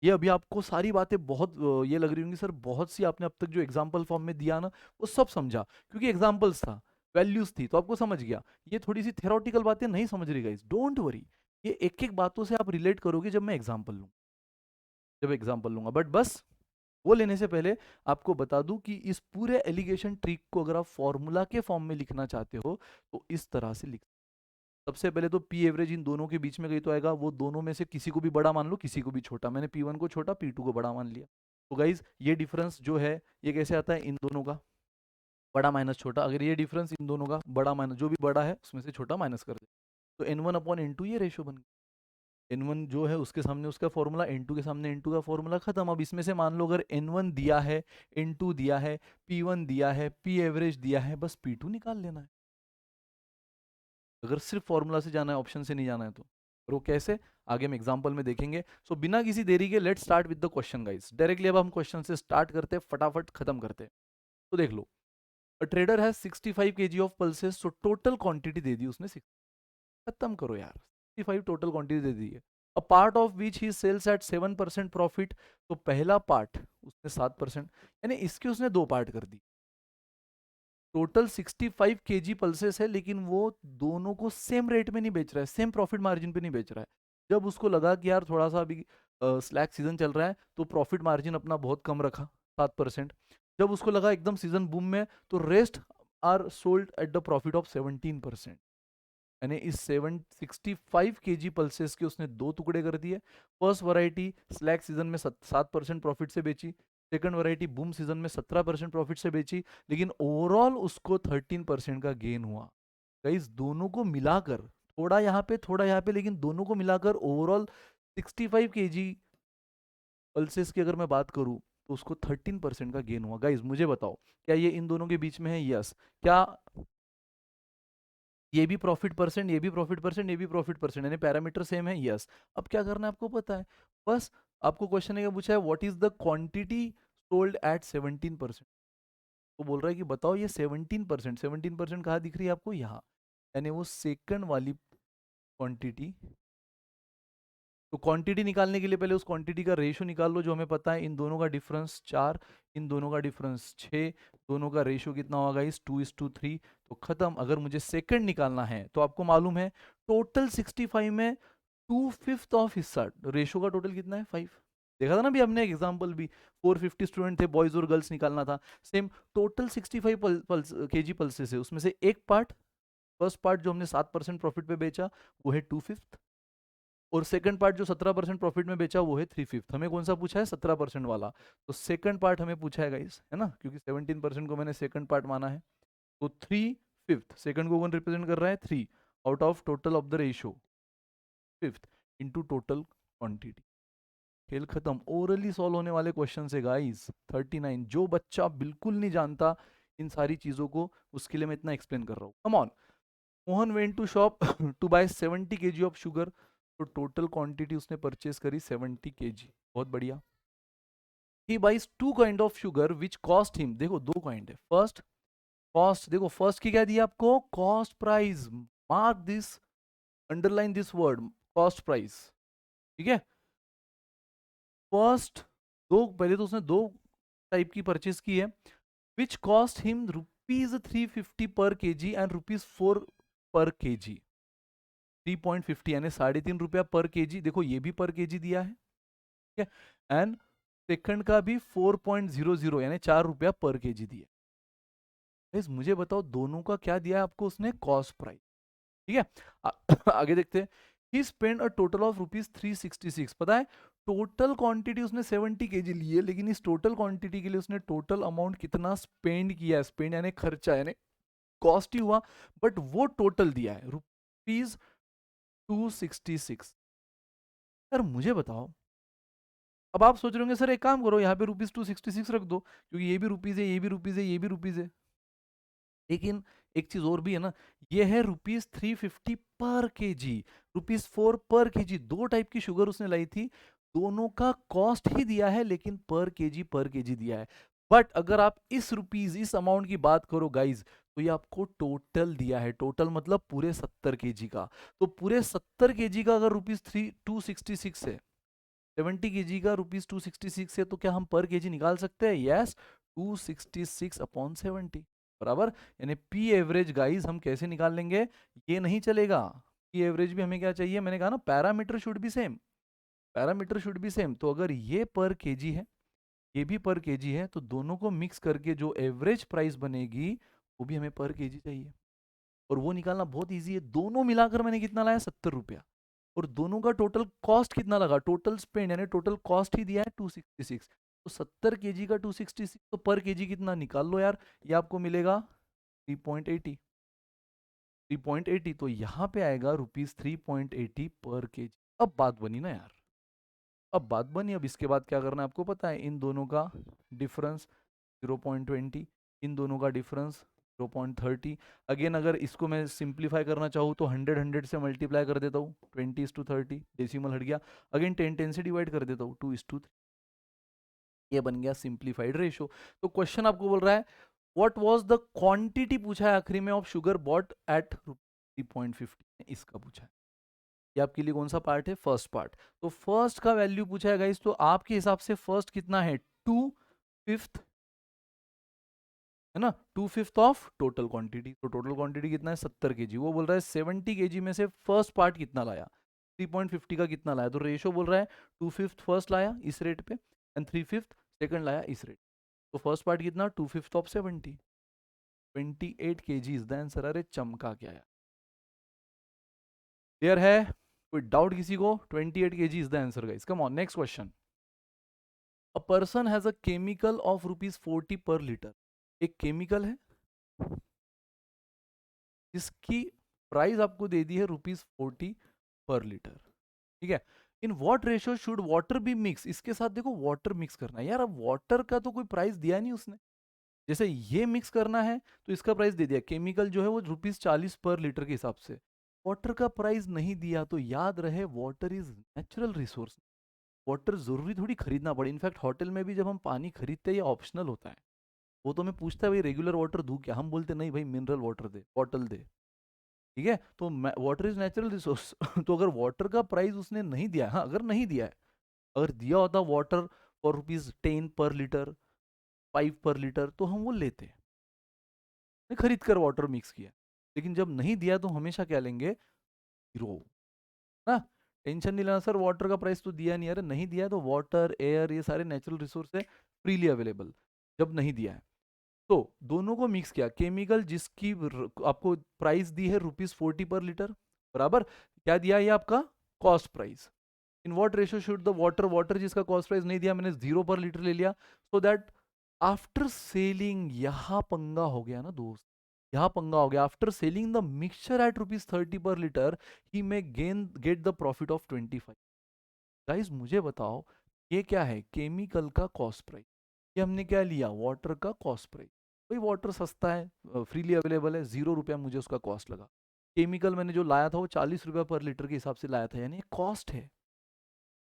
[SPEAKER 1] ये अभी आपको सारी बातें बहुत ये लग रही होंगी सर बहुत सी आपने अब तक जो एग्जाम्पल फॉर्म में दिया ना वो सब समझा, क्योंकि एग्जाम्पल्स था, वैल्यूज थी, तो आपको समझ गया। ये थोड़ी सी थेरोटिकल बातें नहीं समझ रही गाइस, डोंट वरी, ये एक एक बातों से आप रिलेट करोगे जब मैं एग्जाम्पल लूँ, जब एग्जाम्पल लूंगा। बट बस वो लेने से पहले आपको बता दूं कि इस पूरे एलिगेशन ट्रिक को अगर आप फॉर्मूला के फॉर्म में लिखना चाहते हो तो इस तरह से लिख। सबसे पहले तो पी एवरेज इन दोनों के बीच में कहीं तो आएगा, वो दोनों में से किसी को भी बड़ा मान लो किसी को भी छोटा, मैंने P1 को छोटा P2 को बड़ा मान लिया। तो गाइज ये डिफरेंस जो है ये कैसे आता है, इन दोनों का बड़ा माइनस छोटा, अगर ये डिफरेंस इन दोनों का बड़ा माइनस जो भी बड़ा है उसमें से छोटा माइनस कर दे, तो n1/n2 ये रेशो बन गया। n1 जो है उसके सामने उसका फॉर्मूला, n2 के सामने n2 का फॉर्मूला खत्म। अब इसमें से मान लो अगर n1 दिया है, n2 दिया है, P1 दिया है, P एवरेज दिया है, बस P2 निकाल लेना है, अगर सिर्फ फॉर्मूला से जाना है, ऑप्शन से नहीं जाना है तो। और वो कैसे आगे हम एग्जांपल में देखेंगे। सो बिना किसी देरी के let's start with the question guys, directly अब हम क्वेश्चन से स्टार्ट करते हैं, फटाफट खत्म करते हैं। तो देख लो, a trader has 65 kg of pulses, so total quantity दे दी उसने 6। खत्म करो यार, 65 टोटल क्वांटिटी दे दी है। A part of which he sells at 7% profit, तो पहला पार्ट उसने 7%, यानी इसके उसने दो पार्ट कर दी। टोटल 65 kg पल्सेस है, लेकिन वो दोनों को सेम रेट में नहीं बेच रहा है, सेम प्रॉफिट मार्जिन पे नहीं बेच रहा है। जब उसको लगा कि यार थोड़ा सा अभी स्लैक सीजन चल रहा है तो प्रॉफिट मार्जिन अपना बहुत कम रखा 7%। जब उसको लगा एकदम सीजन बूम में तो rest are sold at the profit of 17%। यानी इस 765 kg पल्सेस के उसने दो टुकड़े कर दिए। फर्स्ट वैरायटी स्लैक सीजन में 7% प्रॉफिट से बेची, सेकंड वैरायटी बूम सीजन में 17% प्रॉफिट से बेची, लेकिन ओवरऑल उसको 13% का गेन हुआ। गाइस दोनों को मिलाकर, थोड़ा यहाँ पे थोड़ा यहाँ पे, लेकिन दोनों को मिलाकर ओवरऑल 65 kg पल्सेस की अगर मैं बात करूं तो उसको 13% का गेन हुआ। गाइस मुझे बताओ क्या ये इन दोनों के बीच में है? यस। क्या ये भी प्रॉफिट परसेंट, ये भी प्रॉफिट परसेंट, ये भी प्रॉफिट परसेंट, यानी पैरामीटर सेम है? यस। अब क्या करना है आपको पता है, बस आपको क्वेश्चन है क्या पूछा है, what is the quantity sold at 17%। वो बोल रहा है कि बताओ ये 17%, 17% कहाँ दिख रही है आपको? यहाँ, यानी वो सेकंड वाली क्वांटिटी। तो क्वांटिटी निकालने के लिए पहले उस क्वांटिटी का रेशो निकाल लो, जो हमें पता है इन दोनों का डिफरेंस 4, इन दोनों का डिफरेंस 6, दोनों का रेशो कितना होगा इस 2:3। तो खत्म। अगर मुझे सेकंड निकालना है तो आपको मालूम है टोटल 65 में 2/5 ऑफ हिस्सा, रेशो का टोटल कितना है 5। देखा था ना भी हमने एग्जाम्पल भी, 450 स्टूडेंट थे, बॉयज और गर्ल्स निकालना था। सेम टोटल 65 kg पल्सेस है, उसमें से एक पार्ट, फर्स्ट पार्ट जो हमने 7% प्रॉफिट पे बेचा वो है 2/5, और सेकंड पार्ट जो 17% प्रॉफिट में बेचा वो है 3/5। हमें कौन सा पूछा है? 17% वाला। तो सेकंड पार्ट हमें पूछा है गाइस, है ना, क्योंकि 17% को मैंने सेकंड पार्ट माना है। तो 3/5, सेकंड को कौन रिप्रेजेंट कर रहा है? 3 out of total of the ratio, fifth into total quantity. खेल खत्म। ओरली सॉल्व होने वाले क्वेश्चन है गाइस 39। जो बच्चा बिल्कुल नहीं जानता इन सारी चीजों को, उसके लिए मैं इतना एक्सप्लेन कर रहा हूँ। Come on. Mohan went to shop to buy 70 kg of sugar, तो टोटल क्वांटिटी उसने परचेस करी 70 kg। बहुत बढ़िया। He buys two kind of sugar which cost him, देखो दो काइंड है, फर्स्ट कॉस्ट, देखो फर्स्ट की क्या दिया आपको? Cost price. Mark this, underline this word, cost price. ठीक है, फर्स्ट दो, पहले तो उसने दो टाइप की परचेस की है, विच कॉस्ट हिम ₹350 पर केजी एंड ₹4 पर केजी। 3.50 यानी ₹3.5 पर केजी, देखो ये भी पर केजी दिया है, ठीक है, एंड सेकंड का भी 4.00 यानी ₹4 पर केजी दिया। गाइस मुझे बताओ दोनों का क्या दिया है आपको उसने? Cost price. ठीक है, आगे देखते हैं। ही स्पेंड अ टोटल ऑफ ₹366, पता है टोटल क्वांटिटी उसने 70 kg ली है, लेकिन इस टोटल क्वांटिटी के लिए उसने टोटल अमाउंट कितना स्पेंड किया है? स्पेंड यानी खर्चा, यानी कॉस्ट ही हुआ, बट वो टोटल दिया है ₹266। यार मुझे बताओ अब आप सोच रहे होंगे सर एक काम करो, यहाँ पे ₹266 रख दो, क्योंकि ये भी रुपीज है, ये भी रुपीज है, ये भी रुपीज है। लेकिन एक चीज और भी है ना, ये है ₹350 पर केजी, ₹4 पर केजी। दो टाइप की शुगर उसने लाई थी, दोनों का कॉस्ट ही दिया है, लेकिन पर केजी दिया है। बट अगर आप इस रुपीज इस अमाउंट की बात करो गाइज, तो ये आपको टोटल दिया है, टोटल मतलब पूरे 70 केजी का। तो पूरे 70 केजी का अगर ₹266 है, 70 केजी का ₹266 है, तो क्या हम पर केजी निकाल सकते हैं? यस, 266/70, बराबर। यानी पी एवरेज गाइस हम कैसे निकाल लेंगे, ये नहीं चलेगा। पी एवरेज भी हमें क्या चाहिए, मैंने कहा ना parameter should be same, parameter should be same. तो अगर ये पर केजी है, ये भी पर केजी है, तो दोनों को मिक्स करके जो एवरेज प्राइस बनेगी वो भी हमें पर केजी चाहिए। और वो निकालना बहुत ईजी है। दोनों मिलाकर मैंने कितना लाया, 70 रुपया। और दोनों का टोटल कॉस्ट कितना लगा, टोटल स्पेंड यानी टोटल कॉस्ट ही दिया है 266। तो 70 केजी का 266, तो पर केजी कितना निकाल लो यार, ये आपको मिलेगा 3.80, 3.80। तो यहाँ पे आएगा ₹3.80 पर केजी। अब बात बनी ना यार, अब बात बनी। अब इसके बाद क्या करना है आपको पता है, इन दोनों का डिफरेंस 0.20, इन दोनों का डिफरेंस 0.30। अगेन अगर इसको मैं सिंप्लीफाई करना चाहूँ तो 100 से मल्टीप्लाई कर देता हूँ, 20:30, डेसिमल हट गया। अगेन 10 से डिवाइड कर देता हूँ, 2:3। ये बन गया सिंप्लीफाइड रेशो। तो क्वेश्चन आपको बोल रहा है व्हाट वाज द क्वांटिटी, पूछा है आखिरी में, ऑफ शुगर बॉट एट 3.50, इसका पूछा है। ये आपके लिए कौन सा पार्ट है, फर्स्ट पार्ट। तो फर्स्ट का वैल्यू पूछा है गाइस, तो आपके हिसाब से फर्स्ट कितना है, 2/5, है ना, 2/5 ऑफ टोटल क्वांटिटी। तो टोटल क्वांटिटी कितना है, 70 केजी। वो बोल रहा है 70 केजी में से फर्स्ट पार्ट कितना लाया, 3.50 का कितना लाया। तो रेशो बोल रहा है 2/5 फर्स्ट लाया इस रेट पे, एंड 3/5 सेकंड लाया इस रेट। तो फर्स्ट पार्ट कितना, 2/5 of 70, 28 KG is the answer. अरे चमका क्या यार, क्लियर है, कोई डाउट किसी को? 28 KG is the answer guys. Come on, next question. A person has a chemical of ₹40 पर लीटर। एक केमिकल है जिसकी प्राइस आपको दे दी है ₹40 पर लीटर, ठीक है। In what ratio should water be mixed, इसके साथ देखो वाटर मिक्स करना है यार। अब वाटर का तो कोई प्राइस दिया नहीं उसने, जैसे ये मिक्स करना है तो इसका प्राइस दे दिया, केमिकल जो है वो ₹40 पर लीटर के हिसाब से। वाटर का प्राइस नहीं दिया, तो याद रहे water is natural resource, water जरूरी थोड़ी खरीदना पड़े। इनफैक्ट होटल में भी जब हम पानी खरीदते हैं ये ऑप्शनल होता है, वो तो हमें पूछता है भाई रेगुलर वाटर दूं क्या, हम बोलते नहीं भाई मिनरल वाटर दे, बॉटल दे, ठीक है। तो वाटर इज नेचुरल रिसोर्स तो अगर वाटर का प्राइस उसने नहीं दिया है, हाँ अगर नहीं दिया है, अगर दिया होता वाटर फॉर ₹10 पर लीटर, 5 पर लीटर, तो हम वो लेते हैं, खरीद कर वाटर मिक्स किया। लेकिन जब नहीं दिया तो हमेशा क्या लेंगे, जीरो ना। टेंशन नहीं लेना सर वाटर का प्राइस तो दिया नहीं, अरे नहीं दिया है तो वाटर एयर ये सारे नेचुरल रिसोर्स है, फ्रीली अवेलेबल। जब नहीं दिया है तो दोनों को मिक्स किया, केमिकल जिसकी आपको प्राइस दी है ₹40 पर लीटर, बराबर क्या दिया है ये आपका cost price. In what ratio should the water, water जिसका कॉस्ट प्राइस नहीं दिया, मैंने 0 पर लीटर ले लिया, सो दैट आफ्टर सेलिंग, यहां पंगा हो गया ना दोस्त, यहां पंगा हो गया। After selling the mixture eight ₹30 पर litre, he may get the profit of 25। Guys मुझे बताओ, ये क्या है, केमिकल का कॉस्ट प्राइस, ये हमने क्या लिया, वाटर का कॉस्ट प्राइस। भाई वाटर सस्ता है, फ्रीली अवेलेबल है, ₹0 मुझे उसका कॉस्ट लगा। केमिकल मैंने जो लाया था वो ₹40 पर लीटर के हिसाब से लाया था, यानी कॉस्ट है।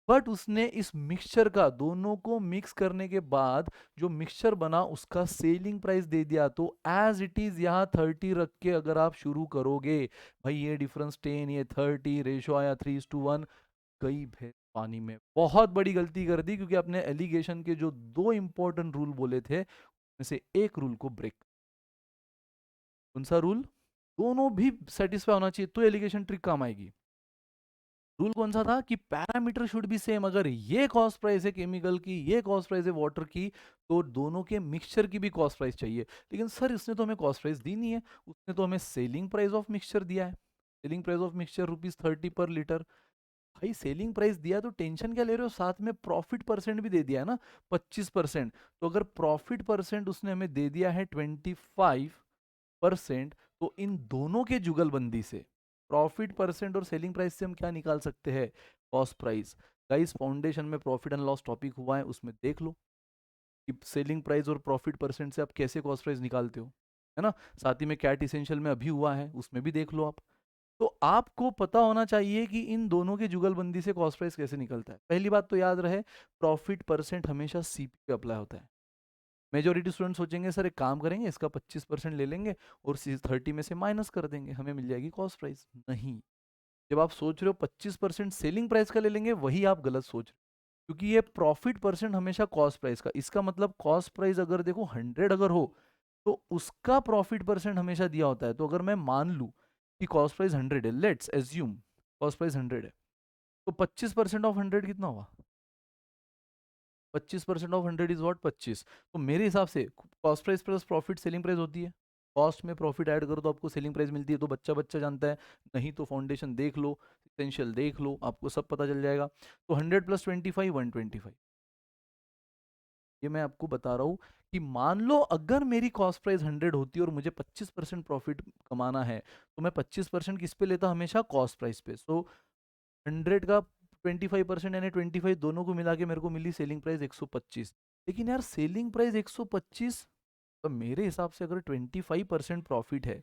[SPEAKER 1] बट उसने इस मिक्सचर का, दोनों को मिक्स करने के बाद जो मिक्सचर बना उसका सेलिंग प्राइस दे दिया। तो एज इट इज यहाँ 30 रख के अगर आप शुरू करोगे, भाई ये डिफरेंस 10, ये 30, रेशो आया 3:1, गई भैंस पानी में। बहुत बड़ी गलती कर दी, क्योंकि आपने एलिगेशन के जो दो इंपॉर्टेंट रूल बोले थे उनमें से एक रूल को ब्रेक। कौन सा रूल, दोनों भी सेटिस्फाई होना चाहिए तो एलिगेशन ट्रिक काम आएगी। रूल कौन सा था कि पैरामीटर शुड बी सेम, अगर ये कॉस्ट प्राइस है केमिकल की, ये कॉस्ट प्राइस है वाटर की, तो दोनों के मिक्सचर की भी कॉस्ट प्राइस चाहिए। लेकिन सर इसने तो हमें कॉस्ट प्राइस दी नहीं है, उसने तो हमें सेलिंग प्राइस ऑफ मिक्सचर दिया है, सेलिंग प्राइस ऑफ मिक्सचर ₹30 पर लीटर। भाई सेलिंग प्राइस दिया तो टेंशन क्या ले रहे हो, साथ में प्रॉफिट परसेंट भी दे दिया है ना, 25%। तो अगर प्रॉफिट परसेंट उसने हमें दे दिया है 25%, तो इन दोनों के जुगलबंदी से प्रॉफिट परसेंट और सेलिंग प्राइस से हम क्या निकाल सकते हैं, कॉस्ट प्राइस। गाइस फाउंडेशन में प्रॉफिट एंड लॉस टॉपिक हुआ है, उसमें देख लो कि सेलिंग प्राइस और प्रॉफिट परसेंट से आप कैसे कॉस्ट प्राइस निकालते हो, है ना। साथ ही में कैट इसेंशियल में अभी हुआ है, उसमें भी देख लो आप। तो आपको पता होना चाहिए कि इन दोनों की जुगलबंदी से कॉस्ट प्राइस कैसे निकलता है। पहली बात तो याद रहे, प्रॉफिट परसेंट हमेशा सीपी पे अप्लाई होता है। मेजोरिटी स्टूडेंट सोचेंगे सर एक काम करेंगे, इसका 25% ले लेंगे और 30 में से माइनस कर देंगे, हमें मिल जाएगी कॉस्ट प्राइस। नहीं, जब आप सोच रहे हो 25% सेलिंग प्राइस का ले लेंगे, वही आप गलत सोच रहे हो, क्योंकि ये प्रॉफिट परसेंट हमेशा कॉस्ट प्राइस का, इसका मतलब कॉस्ट प्राइस अगर देखो 100 अगर हो तो उसका प्रॉफिट परसेंट हमेशा दिया होता है। तो अगर मैं मान लूं कि कॉस्ट प्राइस 100 है, लेट्स एज्यूम कॉस्ट प्राइस 100 है, तो 25% ऑफ 100 कितना हुआ? 25% ऑफ 100 इज व्हाट? 25। तो मेरे हिसाब से cost price plus profit selling price होती है। कॉस्ट में प्रॉफिट ऐड करो तो आपको सेलिंग प्राइस मिलती है, तो बच्चा बच्चा जानता है। नहीं तो फाउंडेशन देख लो, एसेंशियल देख लो, आपको सब पता चल जाएगा। तो 100 प्लस 25 125। ये मैं आपको बता रहा हूँ कि मान लो अगर मेरी कॉस्ट प्राइस 100 होती और मुझे 25% प्रॉफिट कमाना है, तो मैं 25% किस पे लेता? हमेशा कॉस्ट प्राइस पे। सो 100 का 25% यानी 25 दोनों को मिला के मेरे को मिली सेलिंग प्राइस 125। लेकिन यार सेलिंग प्राइस 125, तो मेरे हिसाब से अगर 25% प्रॉफिट है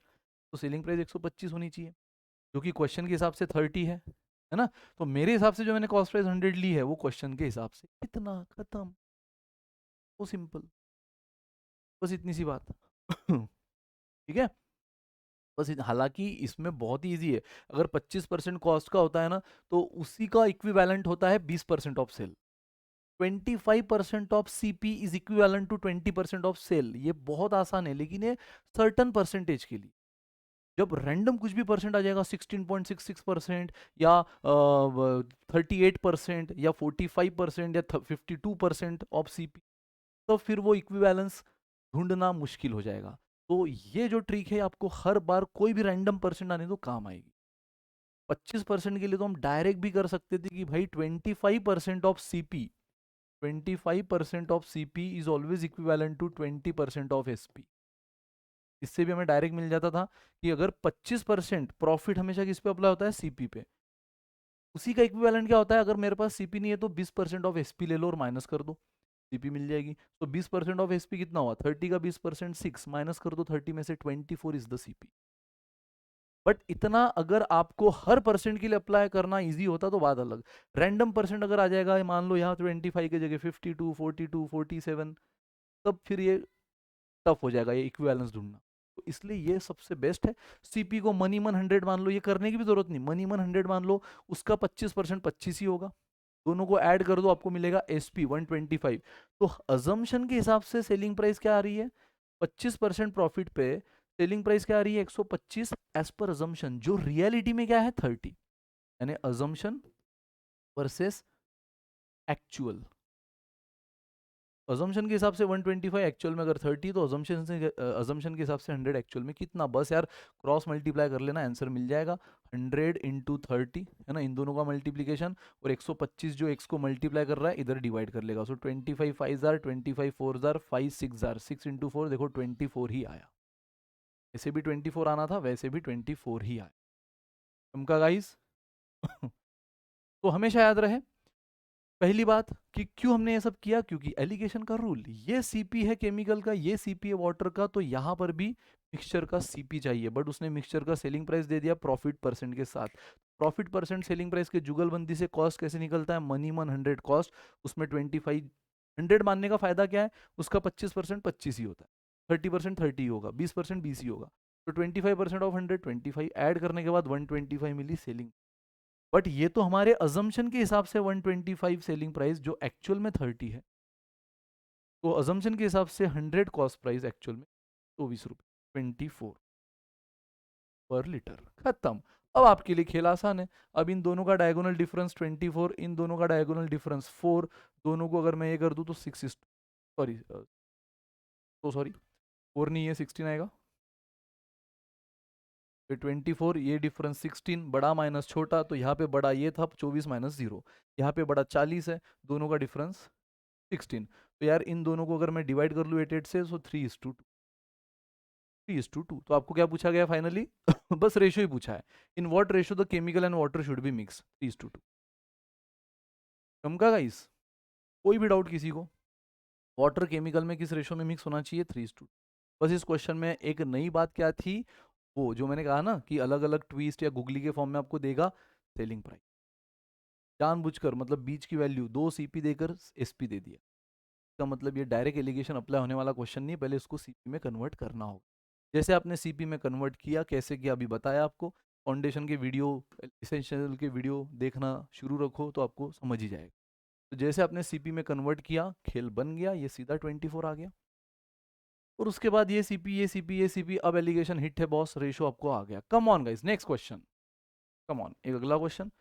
[SPEAKER 1] तो सेलिंग प्राइस 125 होनी चाहिए, जो कि क्वेश्चन के हिसाब से 30 है ना। तो मेरे हिसाब से जो मैंने कॉस्ट प्राइस 100 ली है वो क्वेश्चन के हिसाब से इतना, खत्म। वो सिंपल, बस इतनी सी बात। ठीक है। बस हालांकि इसमें बहुत ही ईजी है। अगर 25% कॉस्ट का होता है ना, तो उसी का इक्विवेलेंट होता है 20% of sale. 25% of CP is equivalent to 20% of sale. ये बहुत आसान है, लेकिन ये सर्टन परसेंटेज के लिए। जब रैंडम कुछ भी परसेंट आ जाएगा, 16.66% या 38% या 45% या 52% ऑफ सीपी, तो फिर वो इक्विवेलेंस ढूंढना मुश्किल हो जाएगा। तो ये जो ट्रिक है, आपको हर बार कोई भी रैंडम परसेंट आने तो काम आएगी। 25% के लिए तो हम डायरेक्ट भी कर सकते थे कि भाई 25% of CP, 25% of CP is always equivalent to 20% of SP. इससे भी हमें डायरेक्ट मिल जाता था कि अगर 25% प्रॉफिट हमेशा किस पे अप्लाई होता है? सीपी पे। उसी का इक्विवेलेंट क्या होता है? अगर मेरे पास सीपी नहीं है तो 20% ऑफ एसपी ले लो और माइनस कर दो, सीपी मिल जाएगी। तो 20% ऑफ एसपी कितना हुआ? 30 का 20% 6, माइनस कर दो 30 में से 24 इज द सीपी। बट इतना अगर आपको हर परसेंट के लिए अप्लाई करना इजी होता तो बात अलग। रैंडम परसेंट अगर आ जाएगा, मान लो यहाँ 25 की जगह 52, 42, 47, तब फिर ये टफ हो जाएगा ये इक्विवेलेंस ढूंढना। तो इसलिए ये सबसे बेस्ट है। सीपी को मनी मन 100 मान लो, ये करने की भी जरूरत नहीं, मनी मन 100 मान लो, उसका 25% 25 ही होगा। दोनों को ऐड कर दो, आपको मिलेगा एसपी 125। तो अजम्पशन के हिसाब से सेलिंग प्राइस क्या आ रही है? 25% प्रॉफिट पे सेलिंग प्राइस क्या आ रही है? 125 एज पर अजम्पशन, जो रियलिटी में क्या है? 30। यानी अजम्पशन वर्सेस एक्चुअल। अजम्पशन के हिसाब से 125, एक्चुअल में अगर 30, तो अजम्पशन के हिसाब से 100, एक्चुअल में कितना? बस यार क्रॉस मल्टीप्लाई कर लेना, आंसर मिल जाएगा। 100 इंटू 30 है ना, इन दोनों का मल्टीप्लीकेशन, और 125 जो x को मल्टीप्लाई कर रहा है इधर डिवाइड कर लेगा। सो 25 5 जार, 25 4 जार, 5 6 जार, 6 इंटू 4 देखो 24 ही आया। ऐसे भी 24 आना था, वैसे भी 24 ही आया। तुमका गाइस। तो हमेशा याद रहे पहली बात कि क्यों हमने ये सब किया, क्योंकि एलिगेशन का रूल, ये सीपी है केमिकल का, ये सीपी है वाटर का, तो यहां पर भी मिक्सचर का सीपी चाहिए। बट उसने मिक्सचर का सेलिंग प्राइस दे दिया प्रॉफिट परसेंट के साथ। प्रॉफिट परसेंट सेलिंग प्राइस के जुगलबंदी से कॉस्ट कैसे निकलता है? मनी मन 100 कॉस्ट, उसमें 25 100 मानने का फायदा क्या है? उसका 25% 25 ही होता है, 30% 30 ही होगा, 20% 20 ही होगा। तो 25% ऑफ 100 25 ऐड करने के बाद 125 मिली सेलिंग। बट ये तो हमारे अजम्पशन के हिसाब से 125 सेलिंग प्राइस, जो एक्चुअल में 30 है। तो अजम्पशन के हिसाब से 100 कॉस्ट प्राइस, एक्चुअल में 24 रुपये 24 पर लीटर। खत्म। अब आपके लिए खेल आसान है। अब इन दोनों का डायगोनल डिफरेंस 24, इन दोनों का डायगोनल डिफरेंस 4, दोनों को अगर मैं ये कर दूं तो 6, सॉरी तो सॉरी 4 नहीं है 16 आएगा। 24, ये डिफरेंस 16, बड़ा माइनस छोटा, तो यहाँ पे बड़ा ये था 24 माइनस 0, यहाँ पे बड़ा 40 है, दोनों का डिफरेंस 16। तो यार इन दोनों को अगर मैं डिवाइड कर लूँ 8 से, सो 3:2, 3:2। तो आपको क्या पूछा गया फाइनली? बस रेशियो ही पूछा है। In what ratio the chemical and water should be mix? 3:2। समझा गाइस? कोई भी डाउट किसी को? वाटर केमिकल में किस रेशो में मिक्स होना चाहिए? 3:2। बस इस क्वेश्चन में एक नई बात क्या थी, वो जो मैंने कहा ना कि अलग अलग ट्विस्ट या गुगली के फॉर्म में आपको देगा सेलिंग प्राइस, जानबूझकर मतलब बीच की वैल्यू 2 CP देकर SP दे दिया। इसका मतलब ये डायरेक्ट एलिगेशन अप्लाई होने वाला क्वेश्चन नहीं है, पहले इसको CP में कन्वर्ट करना होगा। जैसे आपने CP में कन्वर्ट किया, कैसे किया अभी बताया आपको। फाउंडेशन के वीडियो, एसेंशियल के वीडियो देखना शुरू रखो तो आपको समझ ही जाएगा। तो जैसे आपने CP में कन्वर्ट किया, खेल बन गया, ये सीधा 24 आ गया। और उसके बाद ये CP, ये CP, ये CP, अब एलिगेशन हिट है बॉस, रेशो आपको आ गया। Come on guys, next question, come on, एक अगला क्वेश्चन।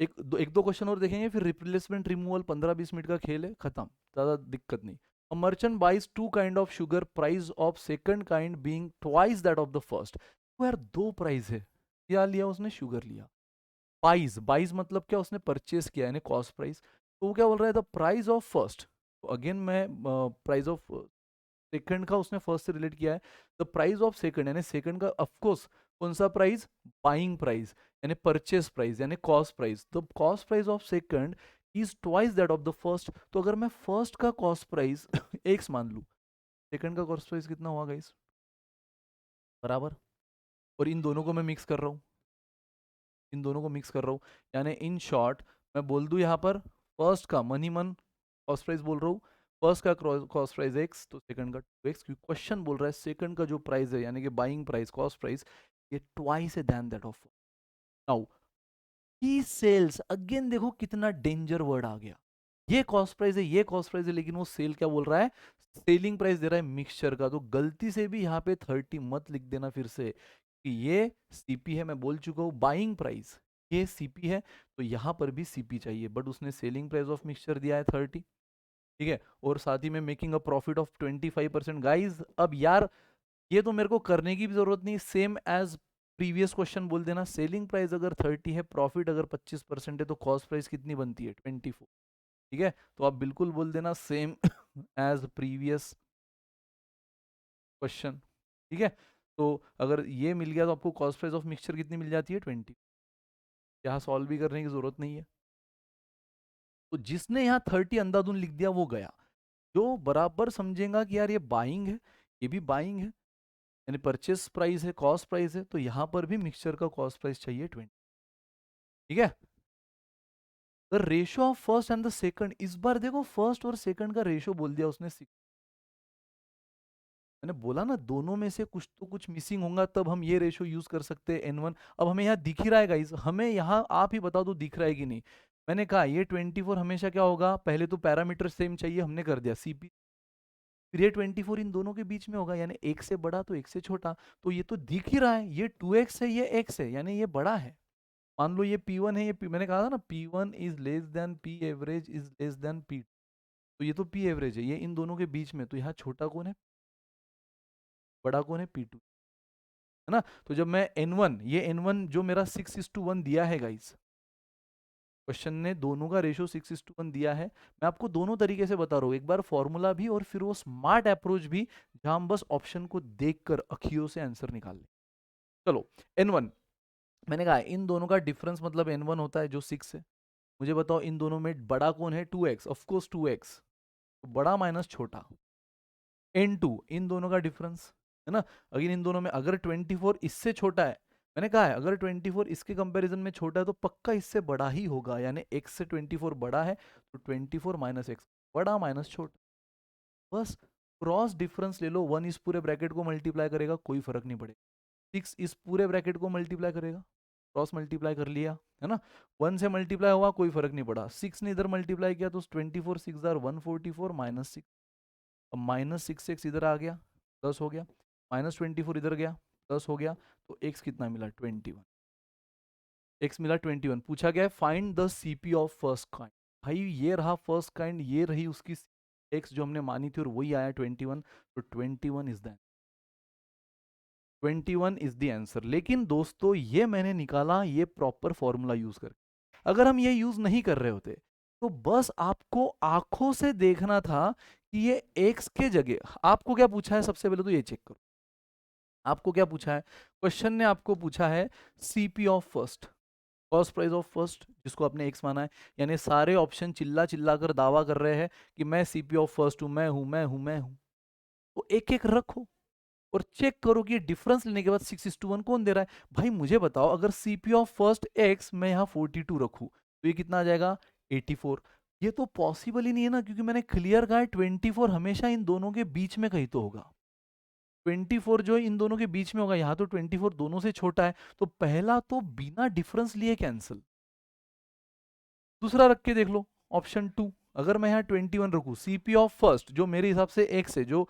[SPEAKER 1] एक दो क्वेश्चन और देखेंगे, फिर रिप्लेसमेंट रिमूवल 15-20 मिनट का खेल है, खत्म, ज़्यादा दिक्कत नहीं। A merchant buys 2 kind of sugar, price of second kind being twice that of the first. तो यार दो प्राइस है, क्या लिया उसने? शुगर लिया। बाइज, बाइज मतलब क्या? उसने परचेस किया, यानी कॉस्ट प्राइस। तो वो क्या बोल रहा है? The price of first. तो अगेन मैं प्राइस ऑफ सेकंड का उसने फर्स्ट से रिलेट किया है। द प्राइस ऑफ सेकंड, यानी सेकंड का ऑफकोर्स कौन सा प्राइस? बाइंग प्राइस, यानी परचेस प्राइस, यानी cost price. The cost price of second is twice that of the first. तो अगर मैं फर्स्ट का कॉस्ट प्राइस एक्स मान लूं, सेकंड का कॉस्ट प्राइस कितना हुआ गाइस? बराबर। और इन दोनों को मैं मिक्स कर रहा हूँ, इन दोनों को मिक्स कर रहा हूँ, यानी इन शॉर्ट मैं बोल दूं यहाँ पर फर्स्ट का मनी मन कॉस्ट प्राइस बोल रहा हूँ, फर्स्ट का कॉस्ट प्राइस एक्स, तो सेकंड का 2x, क्योंकि क्वेश्चन बोल रहा है सेकंड का जो प्राइस है यानी कि बाइंग प्राइस, कॉस्ट प्राइस, ये ट्वाइस है then that of. Now he sells, again देखो कितना डेंजर वर्ड आ गया। ये कॉस्ट प्राइस है, ये कॉस्ट प्राइस है, लेकिन वो सेल क्या बोल रहा है? सेलिंग प्राइस दे रहा है मिक्सचर का। तो गलती से भी यहाँ पे 30 मत लिख देना फिर से कि ये सीपी है, मैं बोल चुका हूँ बाइंग प्राइस, ये सीपी है, तो यहाँ पर भी सीपी चाहिए, बट उसने सेलिंग प्राइस ऑफ मिक्सचर दिया है 30, ठीक है, और साथ ही में making a profit of 25%। Guys अब यार ये तो मेरे को करने की भी जरूरत नहीं, सेम एज प्रीवियस क्वेश्चन बोल देना, सेलिंग प्राइस अगर 30 है, प्रॉफिट अगर 25% है, तो कॉस्ट प्राइस कितनी बनती है? 24, ठीक है। तो आप बिल्कुल बोल देना सेम एज प्रीवियस क्वेश्चन, ठीक है। तो अगर ये मिल गया तो आपको कॉस्ट प्राइस ऑफ मिक्सचर कितनी मिल जाती है? 20। यहाँ सॉल्व भी करने की जरूरत नहीं है। तो जिसने यहाँ 30 अंधाधुन लिख दिया वो गया, जो बराबर समझेगा कि यार ये बाइंग है, ये भी बाइंग है, यानी परचेस प्राइस है, कॉस्ट प्राइस है, तो यहाँ पर भी मिक्सचर का कॉस्ट प्राइस चाहिए 20, ठीक है। The ratio of first and the second, इस बार देखो फर्स्ट और सेकंड का रेशियो बोल दिया उसने। मैंने बोला ना दोनों में से कुछ तो कुछ मिसिंग होगा, तब हम ये रेशियो यूज कर सकते हैं N1। अब हमें यहाँ दिख ही रहा है गाइस, हमें यहाँ आप ही बता दो दिख रहा है कि नहीं। मैंने कहा ये 24 हमेशा क्या होगा? पहले तो पैरामीटर सेम चाहिए, हमने कर दिया CP, फिर ये 24 इन दोनों के बीच में होगा, यानी एक से बड़ा तो एक से छोटा। तो ये तो दिख ही रहा है, ये 2x है, ये x है, यानी ये बड़ा है। मान लो ये P1 है, ये मैंने कहा था ना P1 is less than P average is less than P, तो ये तो P एवरेज है, ये इन दोनों के बीच में, तो यहाँ छोटा कौन है? बड़ा कौन है? P2, है ना। तो जब मैं N1, ये N1 जो मेरा 6:1 दिया है गाइस, क्वेश्चन ने दोनों का रेशियो 6:1 दिया है। मैं आपको दोनों तरीके से बता रहा हूँ, एक बार फॉर्मूला भी और फिर वो स्मार्ट अप्रोच भी, जहां हम बस ऑप्शन को देखकर अखियों से आंसर निकाल ले। चलो N1, मैंने कहा इन दोनों का डिफरेंस मतलब N1 होता है जो 6 है। मुझे बताओ इन दोनों में बड़ा कौन है? 2x, ऑफकोर्स 2x, तो बड़ा माइनस छोटा। N2, इन दोनों का डिफरेंस, है ना। अगर इन दोनों में अगर 24 इससे छोटा है, मैंने कहा है अगर 24 इसके कंपैरिजन में छोटा है तो पक्का इससे बड़ा ही होगा, यानी x से 24 बड़ा है, तो 24 माइनस एक्स, बड़ा माइनस छोटा, बस क्रॉस डिफरेंस ले लो। 1 इस पूरे ब्रैकेट को मल्टीप्लाई करेगा, कोई फर्क नहीं पड़ेगा। 6 इस पूरे ब्रैकेट को मल्टीप्लाई करेगा, क्रॉस मल्टीप्लाई कर लिया, है ना। 1 से मल्टीप्लाई हुआ, कोई फर्क नहीं पड़ा। 6 ने इधर मल्टीप्लाई किया तो 24 6 144 माइनस 6, अब माइनस 6x इधर आ गया, 10 हो गया, माइनस 24 इधर गया, 10 हो गया, तो x कितना मिला? 21, x मिला 21। पूछा गया है find the CP of first kind. भाई ये रहा फर्स्ट काइंड, ये रही उसकी x जो हमने मानी थी, और वही आया 21, तो 21 इज द आंसर। लेकिन दोस्तों ये मैंने निकाला ये प्रॉपर फॉर्मूला यूज करके, अगर हम ये यूज नहीं कर रहे होते तो बस आपको आंखों से देखना था कि ये x के जगह, आपको क्या पूछा है सबसे पहले तो ये चेक करो। आपको क्या पूछा है? क्वेश्चन ने आपको पूछा है CP of first, cost price of first जिसको आपने एक्स माना है, यानी सारे ऑप्शन चिल्ला चिल्ला कर दावा कर रहे हैं कि मैं सीपी ऑफ फर्स्ट हूं, मैं हूं, मैं हूं, मैं हूं। तो एक एक रखो और चेक करो कि ये डिफरेंस लेने के बाद 6:1 कौन दे रहा है। भाई मुझे बताओ, अगर सीपी ऑफ फर्स्ट एक्स मैं यहाँ 42 रखूं तो ये कितना आ जाएगा, 84। ये तो पॉसिबल ही नहीं है ना, क्योंकि मैंने क्लियर कहा है 24 हमेशा इन दोनों के बीच में कहीं तो होगा। 24 जो है इन दोनों के बीच में होगा, यहाँ तो 24 दोनों से छोटा है, तो पहला तो बिना डिफरेंस लिए कैंसिल। दूसरा रख के देख लो, ऑप्शन टू। अगर मैं यहाँ 21 रखूँ, सीपी ऑफ फर्स्ट जो मेरे हिसाब से एक्स है, जो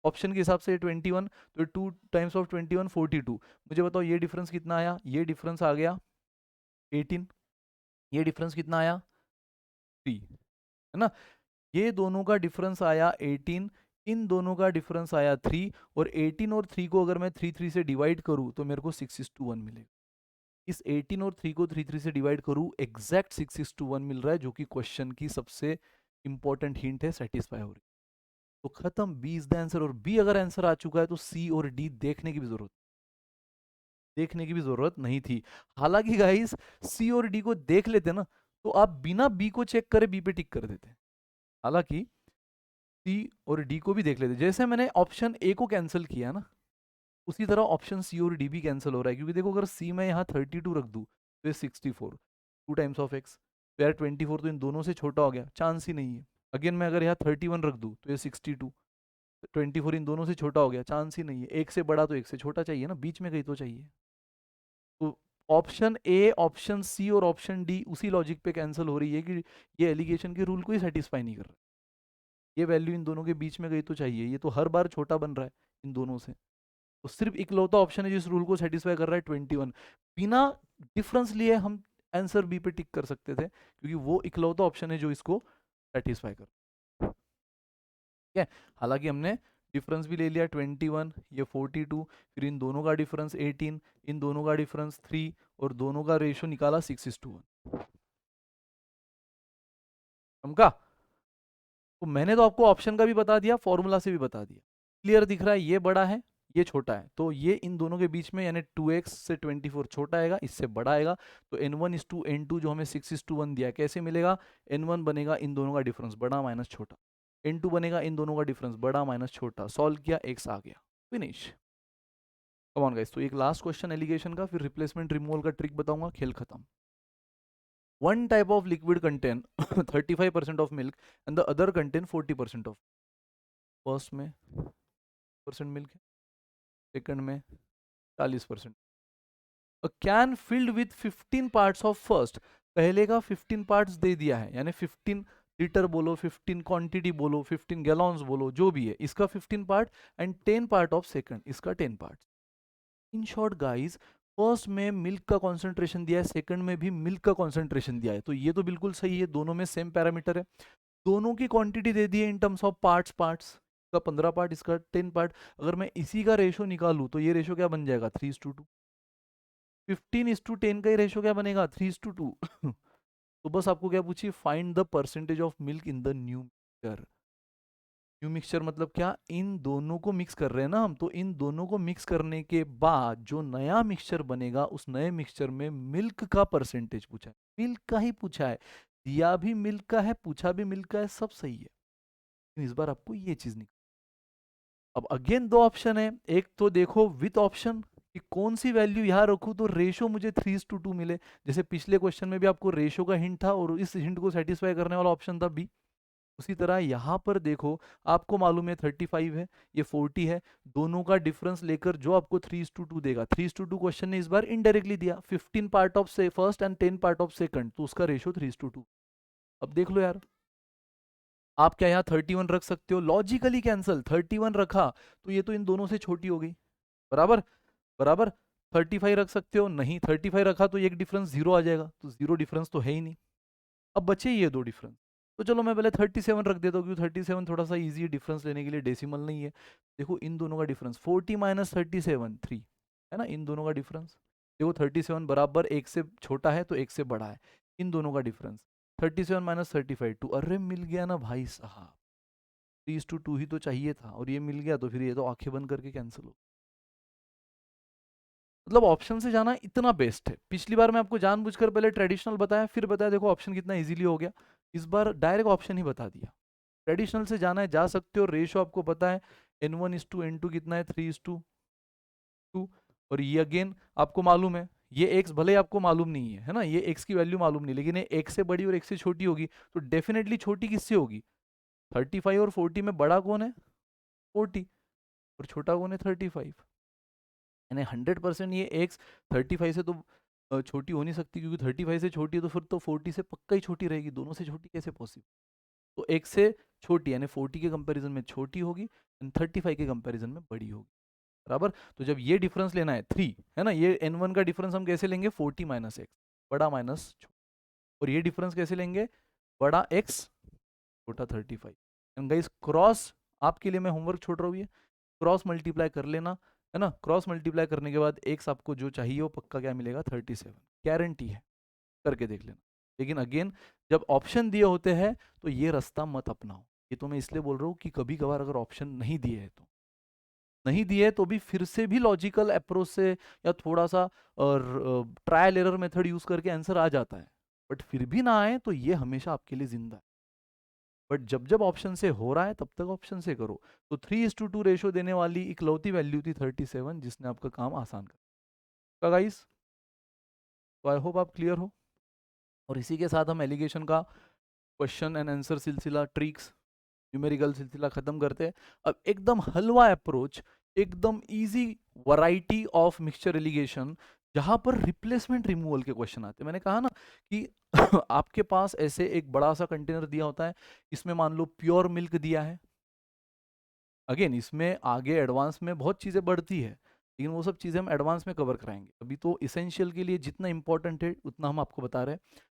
[SPEAKER 1] ऑप्शन के हिसाब से 21, तो 2 टाइम्स ऑफ 21 42। मुझे बताओ ये डिफरेंस कितना आया, ये डिफरेंस आ गया 18, ये डिफरेंस कितना आया 3, है ना। ये दोनों का डिफरेंस आया 18, इन दोनों का डिफरेंस आया 3, और 18 और 3 को अगर मैं 3 से डिवाइड करूं तो मेरे को 6:1 मिलेगा। इस 18 और 3 को 3 से डिवाइड करूं, एग्जैक्ट 6:1 मिल रहा है, जो कि क्वेश्चन की सबसे इंपॉर्टेंट हिंट है, सेटिस्फाई हो रही है। तो खत्म, बी इज द आंसर। और बी अगर आंसर आ चुका है तो सी और डी देखने की भी जरूरत नहीं थी। हालांकि गाइस, सी और डी को देख लेते ना तो आप बिना बी को चेक करे बी पे टिक कर देते। हालांकि सी और डी को भी देख लेते, जैसे मैंने ऑप्शन ए को कैंसिल किया ना, उसी तरह ऑप्शन सी और डी भी कैंसिल हो रहा है। क्योंकि देखो, अगर सी में यहाँ 32 रख दूं तो ये 64, 2 टाइम्स ऑफ एक्स, तो यार 24 तो इन दोनों से छोटा हो गया, चांस ही नहीं है। अगेन मैं अगर यहाँ 31 रख दूं तो ये 62, 24 इन दोनों से छोटा हो गया, चांस ही नहीं है। एक से बड़ा तो एक से छोटा चाहिए ना, बीच में कहीं तो चाहिए। तो ऑप्शन ए, ऑप्शन सी और ऑप्शन डी उसी लॉजिक पे कैंसिल हो रही है कि ये एलिगेशन के रूल को ही सेटिस्फाई नहीं कर रहा। ये वैल्यू इन दोनों के बीच में गई तो चाहिए, ये तो हर बार छोटा बन रहा है इन दोनों से। तो सिर्फ इकलौता ऑप्शन है जिस रूल को सेटिस्फाई कर रहा है 21। बिना डिफरेंस लिए हम आंसर बी पे टिक कर सकते थे, क्योंकि वो इकलौता ऑप्शन है जो इसको सेटिस्फाई कर, ठीक है। हालांकि हमने डिफरेंस भी ले लिया 21, ये 42, फिर इन दोनों का डिफरेंस 18, इन दोनों का डिफरेंस 3, और दोनों का रेशियो निकाला 6:1। समझा। तो मैंने तो आपको ऑप्शन का भी बता दिया, फॉर्मूला से भी बता दिया। क्लियर दिख रहा है, ये बड़ा है ये छोटा है, तो ये इन दोनों के बीच में, यानी 2x से 24 छोटा आएगा, इससे बड़ा आएगा। तो n1:n2 जो हमें 6:1 दिया है, कैसे मिलेगा। n1 बनेगा इन दोनों का डिफरेंस बड़ा माइनस छोटा, n2 बनेगा इन दोनों का डिफरेंस बड़ा माइनस छोटा, सॉल्व किया x आ गया, फिनिश। कम ऑन गाइस, तो एक लास्ट क्वेश्चन एलिगेशन का, फिर रिप्लेसमेंट रिमूवल का ट्रिक बताऊंगा, खेल खत्म। One type of liquid contain 35% of milk and the other contain 40% of। First में परसेंट मिल्क है, सेकंड में 40%। A can filled with 15 parts of first, पहले का 15 पार्ट्स दे दिया है, यानी 15 लीटर बोलो, 15 क्वांटिटी बोलो, 15 गैलॉन्स बोलो, जो भी है, इसका 15 part, and 10 part of second, इसका 10 part. In short guys, first में मिल्क का कॉन्सेंट्रेशन दिया है, सेकंड में भी मिल्क का कॉन्सेंट्रेशन दिया है, तो ये तो बिल्कुल सही है, दोनों में सेम पैरामीटर है। दोनों की क्वांटिटी दे दी है इन टर्म्स ऑफ पार्ट्स, इसका 15 पार्ट, इसका 10 पार्ट। अगर मैं इसी का रेशो निकालूं तो ये रेशो क्या बन जाएगा, 3:2। 15:10 का ही रेशो क्या बनेगा, 3:2। तो बस आपको क्या पूछिए, find the percentage of milk in the new mixture. New mixture मतलब क्या, इन दोनों को मिक्स कर रहे हैं ना हम, तो इन दोनों को मिक्स करने के बाद जो नया मिक्सचर बनेगा, उस नए मिक्सचर में मिल्क का परसेंटेज पूछा है, मिल्क का ही पूछा है, दिया भी मिल्क का है, पूछा भी मिल्क का है, सब सही है। इस बार आपको ये चीज निकल। अब अगेन दो ऑप्शन है, एक तो देखो विथ ऑप्शन कि कौन सी वैल्यू यहां रखूं तो रेशो मुझे 3:2 मिले, जैसे पिछले क्वेश्चन में भी आपको रेशो का हिंट था और इस हिंट को सेटिस्फाई करने वाला ऑप्शन था बी। उसी तरह यहाँ पर देखो, आपको मालूम है 35 है, ये 40 है, दोनों का डिफरेंस लेकर जो आपको 3:2 देगा, 3:2 क्वेश्चन ने इस बार इनडायरेक्टली दिया, 15 पार्ट ऑफ से first and 10 part of second, तो उसका रेशो 3:2। अब देख लो यार, आप क्या यहाँ 31 रख सकते हो, लॉजिकली कैंसल, 31 रखा तो ये तो इन दोनों से छोटी हो गई, बराबर बराबर। 35 रख सकते हो, नहीं 35 रखा तो एक डिफरेंस जीरो आ जाएगा, तो जीरो डिफरेंस तो है ही नहीं। अब बचे ये दो डिफरेंस, तो चलो मैं पहले 37 रख देता हूँ, क्योंकि 37 थोड़ा सा इजी है डिफरेंस लेने के लिए, डेसिमल नहीं है। देखो इन दोनों का डिफरेंस 40 माइनस 37 3, है ना, इन दोनों का डिफरेंस। देखो 37 बराबर एक से छोटा है तो एक से बड़ा है, इन दोनों का डिफरेंस 37 माइनस 35 2। अरे मिल गया ना भाई साहब, 3:2 ही तो चाहिए था, और ये मिल गया, तो फिर ये तो आंखें बंद करके कैंसिल हो। मतलब ऑप्शन से जाना इतना बेस्ट है। पिछली बार मैं आपको जानबूझकर पहले ट्रेडिशनल बताया, फिर बताया देखो ऑप्शन कितना इजीली हो गया। इस बार डायरेक्ट ऑप्शन ही बता दिया। ट्रेडिशनल से जाना है जा सकते हो, रेशो आपको पता है n1:n2 कितना है 3:2। और ये अगेन आपको मालूम है, ये x भले ही आपको मालूम नहीं है, है ना, ये x की वैल्यू मालूम नहीं, लेकिन ये x से बड़ी और x से छोटी होगी, तो डेफिनेटली छोटी किससे होगी? 35 और 40 में बड़ा कौन है? 40। और छोटा कौन है? 35। यानी 100% ये एक्स 35 से तो छोटी हो नहीं सकती, क्योंकि 35 से छोटी है तो फिर तो 40 से पक्का ही छोटी रहेगी। दोनों से छोटी कैसे पॉसिबल? तो एक्स से छोटी यानी 40 के कंपैरिजन में छोटी होगी, एंड 35 के कंपैरिजन में बड़ी होगी। बराबर। तो जब ये डिफरेंस लेना है 3, है ना, ये n1 का डिफरेंस हम कैसे लेंगे? 40 माइनस एक्स, बड़ा माइनस छोटा। और ये डिफरेंस कैसे लेंगे? बड़ा एक्स छोटा 35। एंड गाइस क्रॉस, आपके लिए मैं होमवर्क छोड़ रहा हूँ, ये क्रॉस मल्टीप्लाई कर लेना, है ना। क्रॉस मल्टीप्लाई करने के बाद एक्स आपको जो चाहिए वो पक्का क्या मिलेगा? 37। गारंटी है, करके देख लेना। लेकिन अगेन जब ऑप्शन दिए होते हैं तो ये रास्ता मत अपनाओ। ये तो मैं इसलिए बोल रहा हूँ कि कभी कभार अगर ऑप्शन नहीं दिए है तो नहीं दिए, तो भी फिर से भी लॉजिकल अप्रोच से या थोड़ा सा ट्रायल एरर मेथड यूज करके आंसर आ जाता है। बट फिर भी ना आए तो ये हमेशा आपके लिए जिंदा है। बट जब जब ऑप्शन से हो रहा है तब तक ऑप्शन से करो। तो 3:2 रेशो देने वाली इकलौती वैल्यू थी 37, जिसने आपका काम आसान कर गाइस। तो आई होप आप क्लियर हो। और इसी के साथ हम एलिगेशन का क्वेश्चन एंड आंसर सिलसिला, ट्रिक्स, न्यूमेरिकल सिलसिला खत्म करते हैं। अब एकदम हलवा अप्रोच, एकदम easy variety of mixture allegation, जहां पर रिप्लेसमेंट रिमूवल के क्वेश्चन आते हैं। मैंने कहा ना कि आपके पास ऐसे एक बड़ा सा कंटेनर दिया होता है, इसमें मान लो प्योर मिल्क दिया है। अगेन इसमें आगे एडवांस में बहुत चीज़ें बढ़ती है, लेकिन वो सब चीज़ें हम एडवांस में कवर कराएंगे। अभी तो इसेंशियल के लिए जितना इंपॉर्टेंट है उतना हम आपको बता रहे हैं।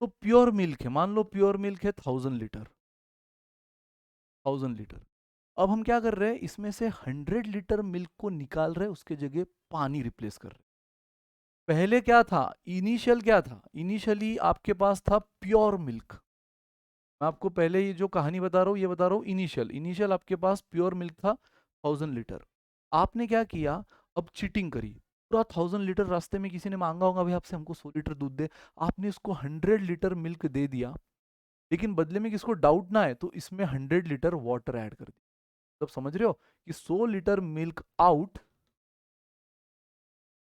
[SPEAKER 1] तो प्योर मिल्क है, मान लो प्योर मिल्क है 1000 लीटर, 1000 लीटर। अब हम क्या कर रहे हैं, इसमें से 100 लीटर मिल्क को निकाल रहे हैं, उसके जगह पानी रिप्लेस कर रहे हैं। पहले क्या था, इनिशियल क्या था? इनिशियली आपके पास था प्योर मिल्क। मैं आपको पहले ये जो कहानी बता रहा हूँ ये बता रहा हूँ, इनिशियल इनिशियल आपके पास प्योर मिल्क था 1000 लीटर। आपने क्या किया, अब चीटिंग करी, पूरा 1000 लीटर रास्ते में किसी ने मांगा होगा भाई आपसे, हमको 100 लीटर दूध दे, आपने इसको 100 लीटर मिल्क दे दिया। लेकिन बदले में किसको डाउट ना है तो इसमें 100 लीटर वाटर ऐड कर दिया। तब समझ रहे हो कि 100 litre milk out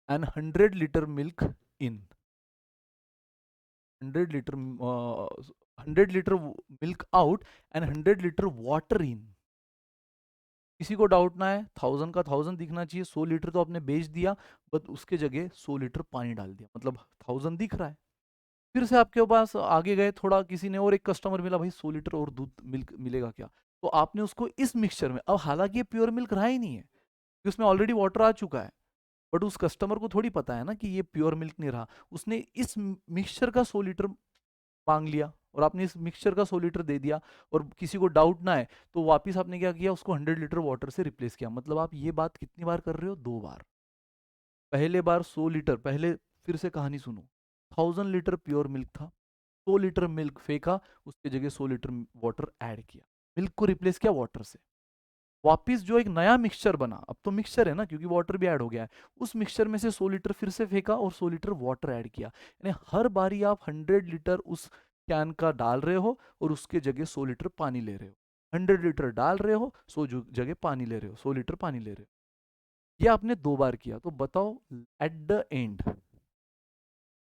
[SPEAKER 1] and 100 litre milk in. 100 litre 100 litre milk out and 100 litre water in. किसी को डाउट ना है, 1000 का 1000 दिखना चाहिए, 100 लीटर तो आपने बेच दिया, बट उसके जगह 100 लीटर पानी डाल दिया, मतलब 1000 दिख रहा है। फिर से आपके पास आगे गए थोड़ा, किसी ने और एक कस्टमर मिला, भाई 100 लीटर और दूध मिल्क मिलेगा क्या? तो आपने उसको इस मिक्सचर में, अब हालांकि ये प्योर मिल्क रहा ही नहीं है कि उसमें ऑलरेडी वाटर आ चुका है, बट उस कस्टमर को थोड़ी पता है ना कि ये प्योर मिल्क नहीं रहा। उसने इस मिक्सचर का 100 लीटर मांग लिया और आपने इस मिक्सचर का 100 लीटर दे दिया, और किसी को डाउट ना है तो वापिस आपने क्या किया, उसको 100 लीटर वाटर से रिप्लेस किया। मतलब आप ये बात कितनी बार कर रहे हो? 2 बार। पहले बार 100 लीटर, पहले फिर से कहानी सुनो, 1000 लीटर प्योर मिल्क था, 100 लीटर मिल्क फेंका, उसकी जगह 100 लीटर वाटर ऐड किया, मिल्क को रिप्लेस किया वाटर से। वापिस जो एक नया मिक्सचर बना, अब तो मिक्सचर है ना क्योंकि वाटर भी ऐड हो गया है, उस मिक्सचर में से 100 लीटर फिर से फेंका और 100 लीटर वाटर ऐड किया। यानी हर बारी आप 100 लीटर उस कैन का डाल रहे हो और उसके जगह 100 लीटर पानी ले रहे हो। 100 लीटर डाल रहे हो, 100 जगह पानी ले रहे हो, 100 लीटर पानी ले रहे हो। ये आपने 2 बार किया। तो बताओ एट द एंड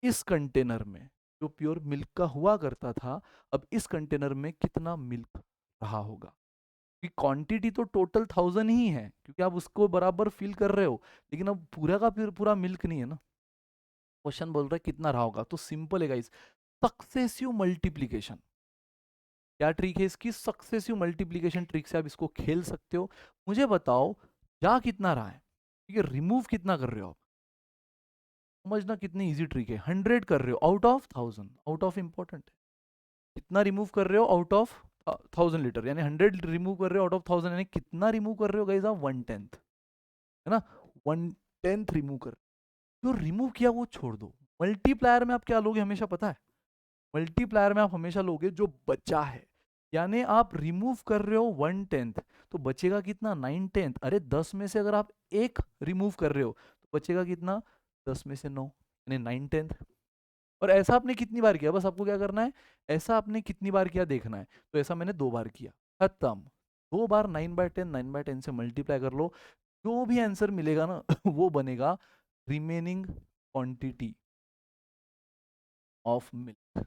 [SPEAKER 1] इस कंटेनर में जो प्योर मिल्क का हुआ करता था, अब इस कंटेनर में कितना मिल्क रहा होगा? कि क्वांटिटी तो टोटल 1000 ही है, क्योंकि आप उसको बराबर फिल कर रहे हो, लेकिन अब पूरा का पूरा मिल्क नहीं है ना। क्वेश्चन बोल रहा है कितना रहा होगा, तो सिंपल है गाइस, सक्सेसिव मल्टीप्लीकेशन। क्या ट्रिक है इसकी? सक्सेसिव मल्टीप्लीकेशन ट्रिक से आप इसको खेल सकते हो। मुझे बताओ जा कितना रहा है, ठीक है, रिमूव कितना कर रहे हो आप? समझना कितनी इजी ट्रिक है। 100 कर रहे हो out of 1000, out of important है, कितना रिमूव कर रहे हो आउट ऑफ 1000 लीटर, यानी 100 रिमूव कर रहे हो आउट ऑफ 1000, यानी कितना रिमूव कर रहे हो गाइस आप? 1/10, है ना, 1/10 रिमूव कर। जो रिमूव किया वो छोड़ दो। मल्टीप्लायर में आप क्या लोगे हमेशा पता है? मल्टीप्लायर में आप हमेशा लोगे जो बचा है, यानी आप रिमूव कर रहे हो 1/10, तो बचेगा कितना? 9/10। अरे 10 में से अगर आप एक रिमूव कर रहे हो बचेगा कितना, 10 में से 9 यानी 9/10। और ऐसा आपने कितनी बार किया, बस आपको क्या करना है, ऐसा आपने कितनी बार किया देखना है। तो ऐसा मैंने 2 बार किया, खत्म। 2 बार 9/10, 9/10 से मल्टीप्लाई कर लो, जो भी आंसर मिलेगा ना वो बनेगा remaining quantity of milk.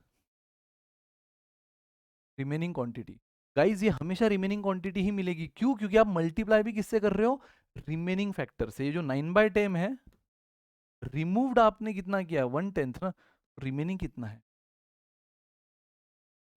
[SPEAKER 1] Remaining quantity guys, ये हमेशा रिमेनिंग क्वांटिटी ही मिलेगी। क्यों? क्योंकि आप मल्टीप्लाई भी किससे कर रहे हो, रिमेनिंग फैक्टर से। ये जो 9/10 है, रिमूव्ड आपने कितना किया, 1/10 ना, रिमेनिंग कितना है,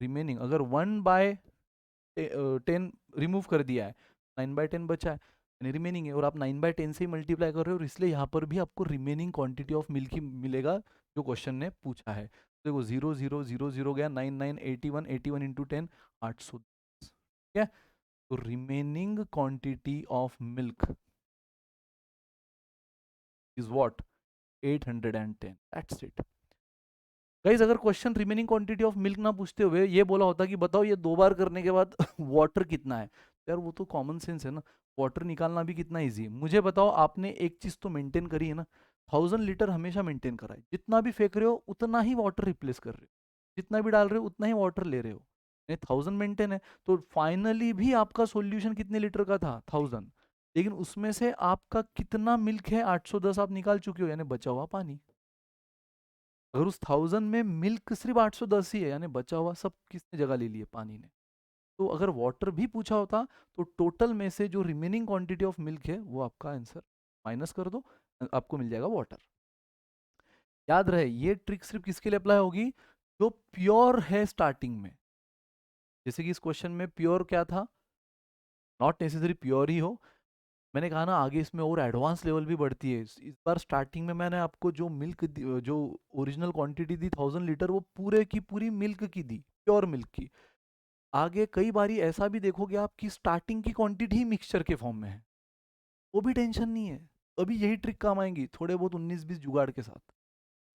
[SPEAKER 1] रिमेनिंग अगर 1/10 रिमूव कर दिया है, 9/10 बचा है, यानी रिमेनिंग है, और आप 9/10 से ही मल्टीप्लाई कर रहे हो, और इसलिए यहाँ पर भी आपको रिमेनिंग क्वांटिटी ऑफ मिल्क ही मिलेगा जो क्वेश्चन ने पूछा है। तो देखो 0 0 0 0 गया, 9 9 81, 81 इंटू 10, 800। ठीक है, तो remaining quantity of milk is what, 810। That's it guys. अगर question remaining quantity of milk ना पूछते हुए ये बोला होता कि बताओ ये 2 बार करने के बाद वाटर कितना है, यार वो तो कॉमन सेंस है ना, वाटर निकालना भी कितना इजी है। मुझे बताओ, आपने एक चीज तो मेंटेन करी है ना, 1000 लीटर हमेशा मेंटेन करा है, जितना भी फेंक रहे हो उतना ही वाटर रिप्लेस कर रहे हो, जितना भी डाल रहे हो उतना ही वाटर ले रहे हो, नहीं 1000 मेंटेन है। तो फाइनली भी आपका सोल्यूशन कितने लीटर का था, 1000, लेकिन उसमें से आपका कितना मिल्क है, 810 आप निकाल चुके हो, यानी बचा हुआ पानी। अगर उस 1000 में मिल्क सिर्फ 810 ही है, यानी बचा हुआ सब किसने जगह ले लिए, पानी ने। तो अगर वाटर भी पूछा होता तो टोटल में से जो रिमेनिंग क्वांटिटी ऑफ मिल्क है वो आपका आंसर माइनस कर दो, आपको मिल जाएगा वाटर। याद रहे ये ट्रिक सिर्फ किसके लिए अप्लाई होगी, जो प्योर है स्टार्टिंग में। जैसे कि इस क्वेश्चन में प्योर क्या था, नॉट नेसेसरी प्योर ही हो। मैंने कहा ना आगे इसमें और एडवांस लेवल भी बढ़ती है। इस बार स्टार्टिंग में मैंने आपको जो मिल्क जो ओरिजिनल क्वांटिटी दी 1000 लीटर, वो पूरे की पूरी मिल्क की दी, प्योर मिल्क की। आगे कई बारी ऐसा भी देखोगे आप कि स्टार्टिंग की क्वांटिटी ही मिक्सचर के फॉर्म में है, वो भी टेंशन नहीं है। अभी यही ट्रिक काम आएंगी थोड़े बहुत 19-20 जुगाड़ के साथ।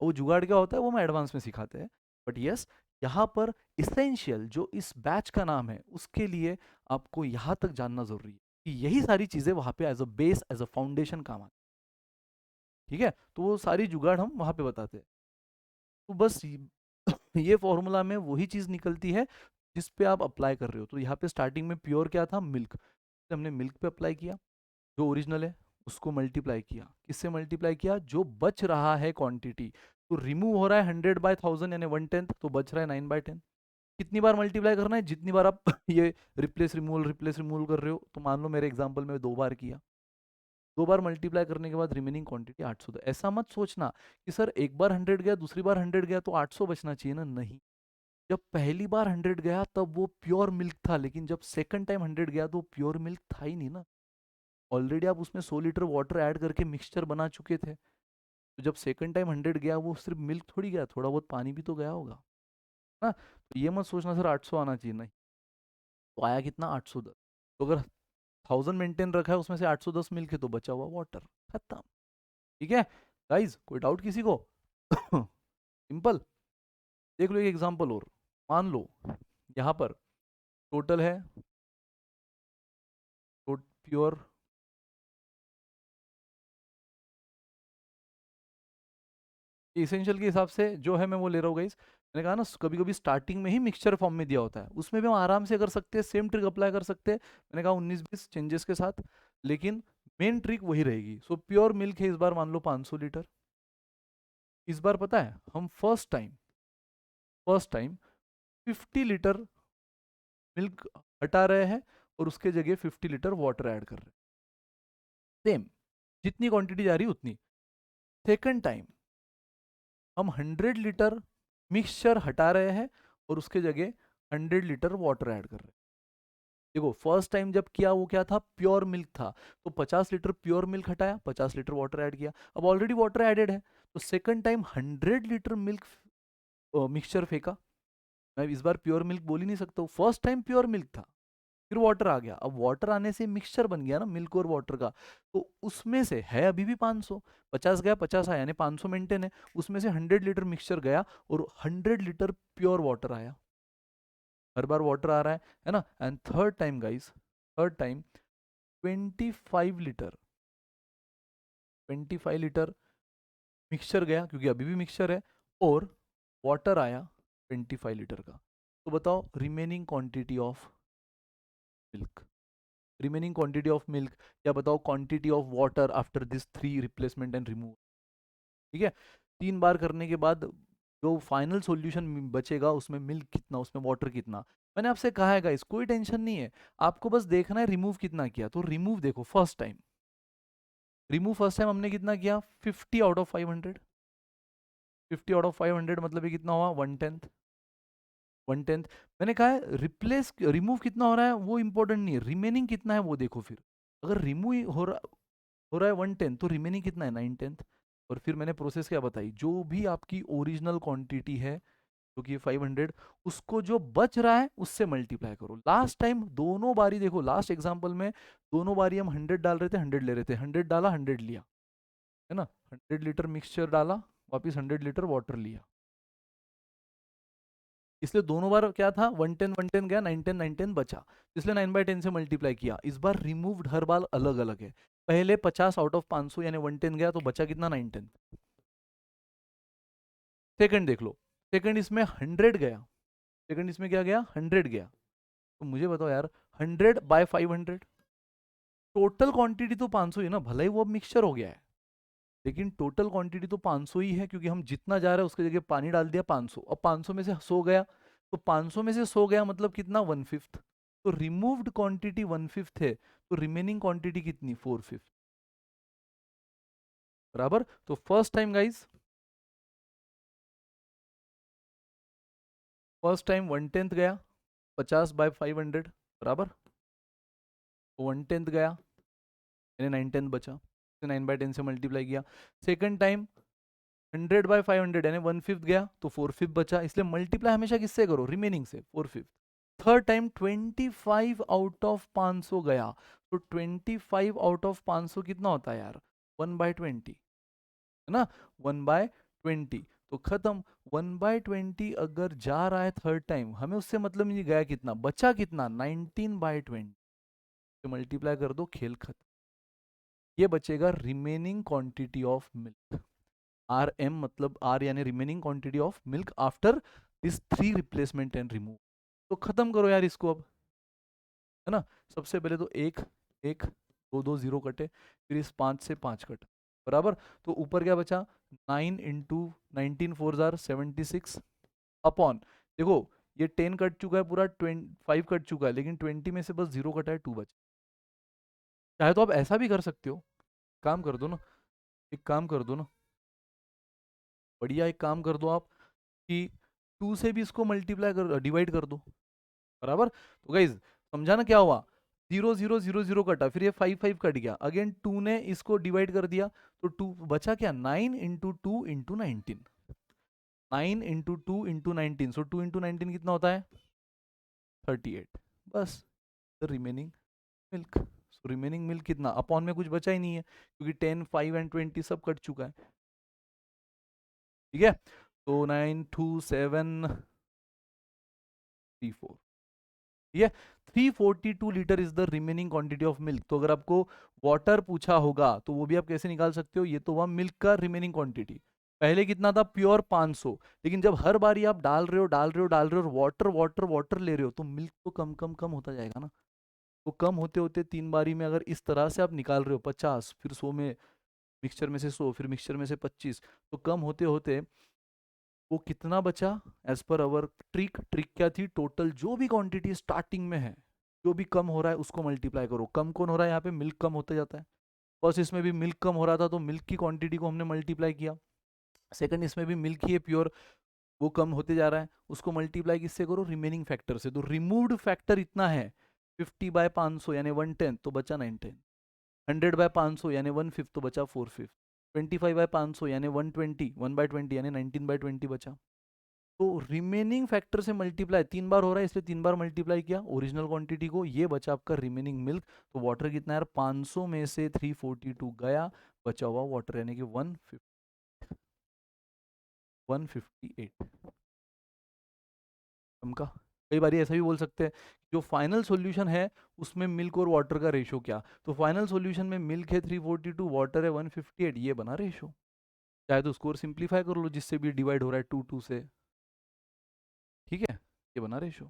[SPEAKER 1] वो जुगाड़ क्या होता है वो मैं एडवांस में सिखाते हैं, बट यस, यहाँ पर इसेंशियल जो इस बैच का नाम है उसके लिए आपको यहाँ तक जानना जरूरी है कि यही सारी चीजें वहाँ पे as a base, as a foundation काम आती है। ठीक है, तो वो सारी जुगाड़ हम वहाँ पे बताते हैं। तो बस ये फॉर्मूला में वही चीज निकलती है जिस पे आप अप्लाई कर रहे हो। तो यहाँ पे स्टार्टिंग में प्योर क्या था, मिल्क, हमने मिल्क पे अप्लाई किया, जो ओरिजिनल है उसको मल्टीप्लाई किया, किससे मल्टीप्लाई किया, जो बच रहा है क्वांटिटी। तो रिमूव हो रहा है 100/1000 यानी 1/10, तो बच रहा है 9/10। कितनी बार मल्टीप्लाई करना है, जितनी बार आप ये रिप्लेस रिमूवल कर रहे हो। तो मान लो मेरे एग्जांपल में 2 बार किया, 2 बार मल्टीप्लाई करने के बाद रिमेनिंग क्वांटिटी 800। तो ऐसा मत सोचना कि सर एक बार 100 गया, दूसरी बार 100 गया तो 800 बचना चाहिए ना, नहीं। जब पहली बार 100 गया तब वो प्योर मिल्क था, लेकिन जब सेकंड टाइम 100 गया तो प्योर मिल्क था ही नहीं ना, ऑलरेडी आप उसमें 100 लीटर वाटर ऐड करके मिक्सचर बना चुके थे। तो जब सेकंड टाइम 100 गया वो सिर्फ मिल्क थोड़ी गया, थोड़ा बहुत पानी भी तो गया होगा ना। तो ये मत सोचना सर 800 आना चाहिए, नहीं। तो आया कितना, 810। तो अगर 1000 मेंटेन रखा है उसमें से 810 मिल्क है तो बचा हुआ वाटर, खत्म। ठीक है गाइज, कोई डाउट किसी को? सिंपल। देख लो एक एग्जांपल और, मान लो यहाँ पर टोटल है, तो प्योर इसेंशियल के हिसाब से जो है मैं वो ले रहा हूँ गाइस। मैंने कहा ना कभी कभी स्टार्टिंग में ही मिक्सचर फॉर्म में दिया होता है, उसमें भी हम आराम से कर सकते हैं, सेम ट्रिक अप्लाई कर सकते हैं। मैंने कहा 19-20 चेंजेस के साथ, लेकिन मेन ट्रिक वही रहेगी। सो प्योर मिल्क है इस बार मान लो 500 लीटर। इस बार पता है हम फर्स्ट टाइम 50 लीटर मिल्क हटा रहे हैं और उसके जगह 50 लीटर वाटर ऐड कर रहे हैं, सेम जितनी क्वांटिटी जा रही है उतनी। सेकंड टाइम हम 100 लीटर मिक्सचर हटा रहे हैं और उसके जगह 100 लीटर वाटर ऐड कर रहे हैं। देखो फर्स्ट टाइम जब किया वो क्या था, प्योर मिल्क था, तो 50 लीटर प्योर मिल्क हटाया, 50 लीटर वाटर ऐड किया, अब ऑलरेडी वाटर एडेड है। तो second time 100 litre milk mixture फेंका। मैं इस बार प्योर मिल्क बोल ही नहीं सकता हूँ, फर्स्ट टाइम प्योर मिल्क था, फिर वाटर आ गया, अब वाटर आने से मिक्सचर बन गया ना मिल्क और वाटर का। तो उसमें से है अभी भी 500, 50 गया 50 आया, यानी 500 मेंटेन है। उसमें से 100 लीटर मिक्सचर गया और 100 लीटर प्योर वाटर आया। हर बार वाटर आ रहा है ना। And third time guys, third time 25 litre 25 litre mixture गया, क्योंकि अभी भी मिक्सचर है, और वाटर आया 25 लीटर का। तो बताओ remaining quantity of milk, remaining quantity of milk, या बताओ quantity of water after this 3 replacement and remove. ठीक है, 3 बार करने के बाद जो फाइनल सॉल्यूशन बचेगा उसमें मिल्क कितना, उसमें वाटर कितना। मैंने आपसे कहा है गाइस, कोई टेंशन नहीं है, आपको बस देखना है रिमूव कितना किया। तो रिमूव देखो, फर्स्ट टाइम हमने कितना किया, 50 आउट ऑफ 500। 50 आउट ऑफ 500 मतलब ये कितना हुआ, 1/10। 1/10 मैंने कहा है, रिप्लेस रिमूव कितना हो रहा है वो इंपॉर्टेंट नहीं है, रिमेनिंग कितना है वो देखो। फिर अगर रिमूव हो रहा है 1/10 तो रिमेनिंग कितना है, 9/10। और फिर मैंने प्रोसेस क्या बताई, जो भी आपकी ओरिजिनल क्वांटिटी है जो कि 500, उसको जो बच रहा है उससे मल्टीप्लाई करो। लास्ट टाइम दोनों बारी देखो, लास्ट एग्जांपल में दोनों बारी हम 100 डाल रहे थे, 100 ले रहे थे, 100 डाला 100 लिया, है ना। 100 लीटर मिक्सचर डाला, वापिस 100 लीटर वाटर लिया, इसलिए दोनों बार क्या था, 110 110 गया, 910 910 बचा, इसलिए 9/10 से मल्टीप्लाई किया। इस बार रिमूव्ड हर बार अलग अलग है। पहले 50 आउट ऑफ 500 यानी 110 गया, तो बचा कितना, 910। सेकंड देख लो, सेकंड इसमें 100 गया, सेकंड इसमें क्या गया, 100 गया। तो मुझे बताओ यार, 100/500, टोटल क्वांटिटी तो 500 ही है ना, भले ही वो अब मिक्सचर हो गया है, लेकिन टोटल क्वांटिटी तो 500 ही है, क्योंकि हम जितना जा रहा है उसकी जगह पानी डाल दिया 500। अब 500 में से 100 गया, तो 500 में से 100 गया मतलब कितना, 1/5। तो रिमूव्ड क्वांटिटी 1/5 है, तो रिमेनिंग क्वांटिटी कितनी, 4/5। बराबर। तो फर्स्ट टाइम 1/10 गया, 50/500, बराबर। 1/10 गया यानी 9/10 बचा, 9/10 से मल्टीप्लाई किया। सेकंड टाइम 100/500 यानी 1/5 गया, तो 4/5 बचा, इसलिए मल्टीप्लाई हमेशा किससे करो, रिमेनिंग से, 4/5। थर्ड टाइम 25 आउट ऑफ 500 गया, तो 25 आउट ऑफ 500 कितना होता है यार, 1/20, है ना, 1/20। तो खत्म। 1/20 अगर जा रहा है थर्ड टाइम, हमें उससे मतलब नहीं, गया कितना, बचा कितना, 19/20। तो मल्टीप्लाई कर दो, खेल खत्म। ये बचेगा remaining quantity of milk. R M मतलब आर यानी remaining quantity of milk after this 3 replacement and remove. तो खत्म करो यार इसको अब, है ना। सबसे पहले तो एक एक, दो दो जीरो कटे, फिर इस 5 से 5 कटे, बराबर। तो ऊपर क्या बचा, 9 इंटू 19 4 जार 76 अपॉन, देखो ये 10 कट चुका है, पूरा 5 कट चुका है, लेकिन 20 में से बस 0 कटा है, 2 बचा। चाहे तो आप ऐसा भी कर सकते हो, काम कर दो ना, एक काम कर दो ना, बढ़िया एक काम कर दो आप, कि 2 से भी इसको मल्टीप्लाई कर, डिवाइड कर दो, बराबर। तो गाइज समझा ना क्या हुआ, 0 0 0 0 कटा, फिर ये 5 5 कट गया, अगेन 2 ने इसको डिवाइड कर दिया, तो 2 बचा क्या, 9 इंटू 2 इंटू 19। 9 इंटू 2 इंटू 19, सो 2 इंटू 19 कितना होता है, 38। बस, the remaining milk. So remaining milk कितना, अपॉन में कुछ बचा ही नहीं है, क्योंकि 10 5 एंड 20 सब कट चुका है। ठीक है, तो 92734, ये 342 litre is the remaining quantity of milk. तो अगर आपको वाटर पूछा होगा तो वो भी आप कैसे निकाल सकते हो, ये तो हुआ मिल्क का रिमेनिंग क्वांटिटी। पहले कितना था, प्योर 500, लेकिन जब हर बारी आप डाल रहे हो डाल रहे हो डाल रहे हो, और वाटर वाटर वाटर ले रहे हो, तो मिल्क तो कम कम कम होता जाएगा ना। तो कम होते होते 3 बारी में अगर इस तरह से आप निकाल रहे हो 50, फिर 100 में, मिक्सचर में से 100, फिर मिक्सचर में से 25, तो कम होते होते वो कितना बचा, एज पर अवर ट्रिक। ट्रिक क्या थी, टोटल जो भी क्वांटिटी स्टार्टिंग में है, जो भी कम हो रहा है उसको मल्टीप्लाई करो। कम कौन हो रहा है यहाँ पे, मिल्क कम होता जाता है। फर्स्ट इसमें भी मिल्क कम हो रहा था, तो मिल्क की क्वांटिटी को हमने मल्टीप्लाई किया। सेकंड इसमें भी मिल्क ही है प्योर, वो कम होते जा रहा है, उसको मल्टीप्लाई किससे करो, रिमेनिंग फैक्टर से। तो रिमूव्ड फैक्टर इतना है, 50/500 यानी 1/10, तो बचा 9/10। 100/500 यानी 1/5, तो बचा 4/5। 25/500 यानी 120, 1/20 यानी 19/20 बचा। तो रिमेनिंग फैक्टर से मल्टीप्लाई 3 बार हो रहा है, इसलिए 3 बार मल्टीप्लाई किया ओरिजिनल क्वांटिटी को, ये बचा आपका रिमेनिंग मिल्क। तो वाटर कितना है यार, 500 में से 342 गया, बचा हुआ वाटर यानी कि 158। समझा। कई बार ऐसा भी बोल सकते हैं जो फाइनल सॉल्यूशन है उसमें मिल्क और वाटर का रेशो क्या, तो फाइनल सॉल्यूशन में मिल्क है 342, वाटर है 158, ये बना रेशो। चाहे तो उसको और सिंप्लीफाई कर लो जिससे भी डिवाइड हो रहा है 2 से, ठीक है, ये बना रेशो।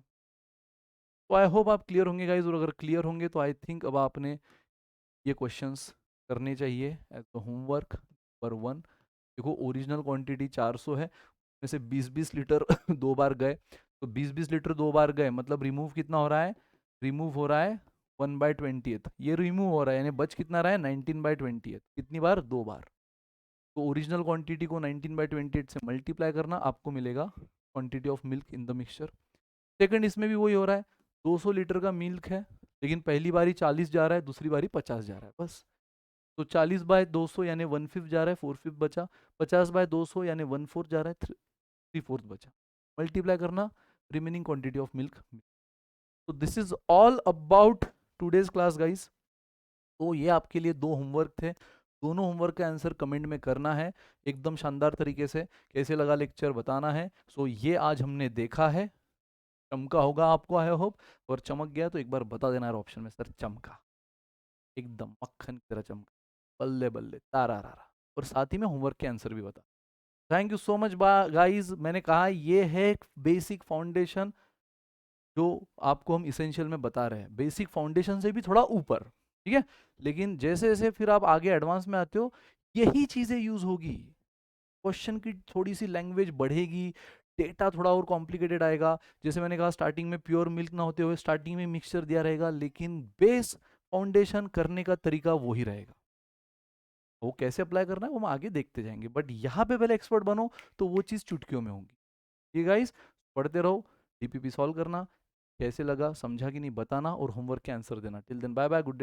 [SPEAKER 1] तो आई होप आप क्लियर होंगे गाइज, और अगर क्लियर होंगे तो आई थिंक अब आपने ये क्वेश्चंस करने चाहिए एज अ होमवर्क नंबर 1। देखो ओरिजिनल क्वांटिटी 400 है, में से 20-20 लीटर 2 बार गए, तो 20-20 लीटर 2 बार गए मतलब रिमूव कितना हो रहा है, रिमूव हो रहा है 1/20th, ये रिमूव हो रहा है, यानी बच कितना रहा है 19/20th, कितनी बार, 2 बार। तो ओरिजिनल क्वांटिटी को 19/28 से मल्टीप्लाई करना, आपको मिलेगा quantity of milk in the mixture. Second इसमें भी वही हो रहा है, 200 लीटर का मिल्क है, लेकिन पहली बारी 40 जा रहा है, दूसरी बारी 50 जा रहा है बस। तो 40/200 यानी 1/5 जा रहा है, 4/5 बचा। 50/200 यानी 1/4 जा रहा है, 3/4 बचा। मल्टीप्लाई करना रिमेनिंग क्वांटिटी ऑफ मिल्क। तो this is all about today's class guys. तो ये आपके लिए 2 होमवर्क थे, दोनों होमवर्क का आंसर कमेंट में करना है एकदम शानदार तरीके से, कैसे लगा लेक्चर बताना है। सो ये आज हमने देखा है, चमका होगा आपको आई होप, और चमक गया तो एक बार बता देना यार ऑप्शन में, सर चमका, एकदम मक्खन की तरह चमका, बल्ले बल्ले तारा रारा, और साथ ही में होमवर्क के आंसर भी बता। Thank you so much guys. मैंने कहा ये है बेसिक फाउंडेशन जो आपको हम इसेंशियल में बता रहे हैं, बेसिक फाउंडेशन से भी थोड़ा ऊपर, ठीक है, लेकिन जैसे जैसे फिर आप आगे एडवांस में आते हो यही चीजें यूज होगी, क्वेश्चन की थोड़ी सी लैंग्वेज बढ़ेगी, डेटा थोड़ा और कॉम्प्लिकेटेड आएगा। जैसे मैंने कहा स्टार्टिंग में प्योर मिल्क ना होते हुए स्टार्टिंग में मिक्सचर दिया रहेगा, लेकिन बेस फाउंडेशन करने का तरीका वही रहेगा, वो कैसे अप्लाई करना है वो हम आगे देखते जाएंगे, बट यहाँ पे पहले एक्सपर्ट बनो तो वो चीज़ चुटकियों में होगी। ये गाइस पढ़ते रहो, डीपीपी सॉल्व करना, कैसे लगा समझा कि नहीं बताना, और होमवर्क के आंसर देना। Till then bye bye, good day.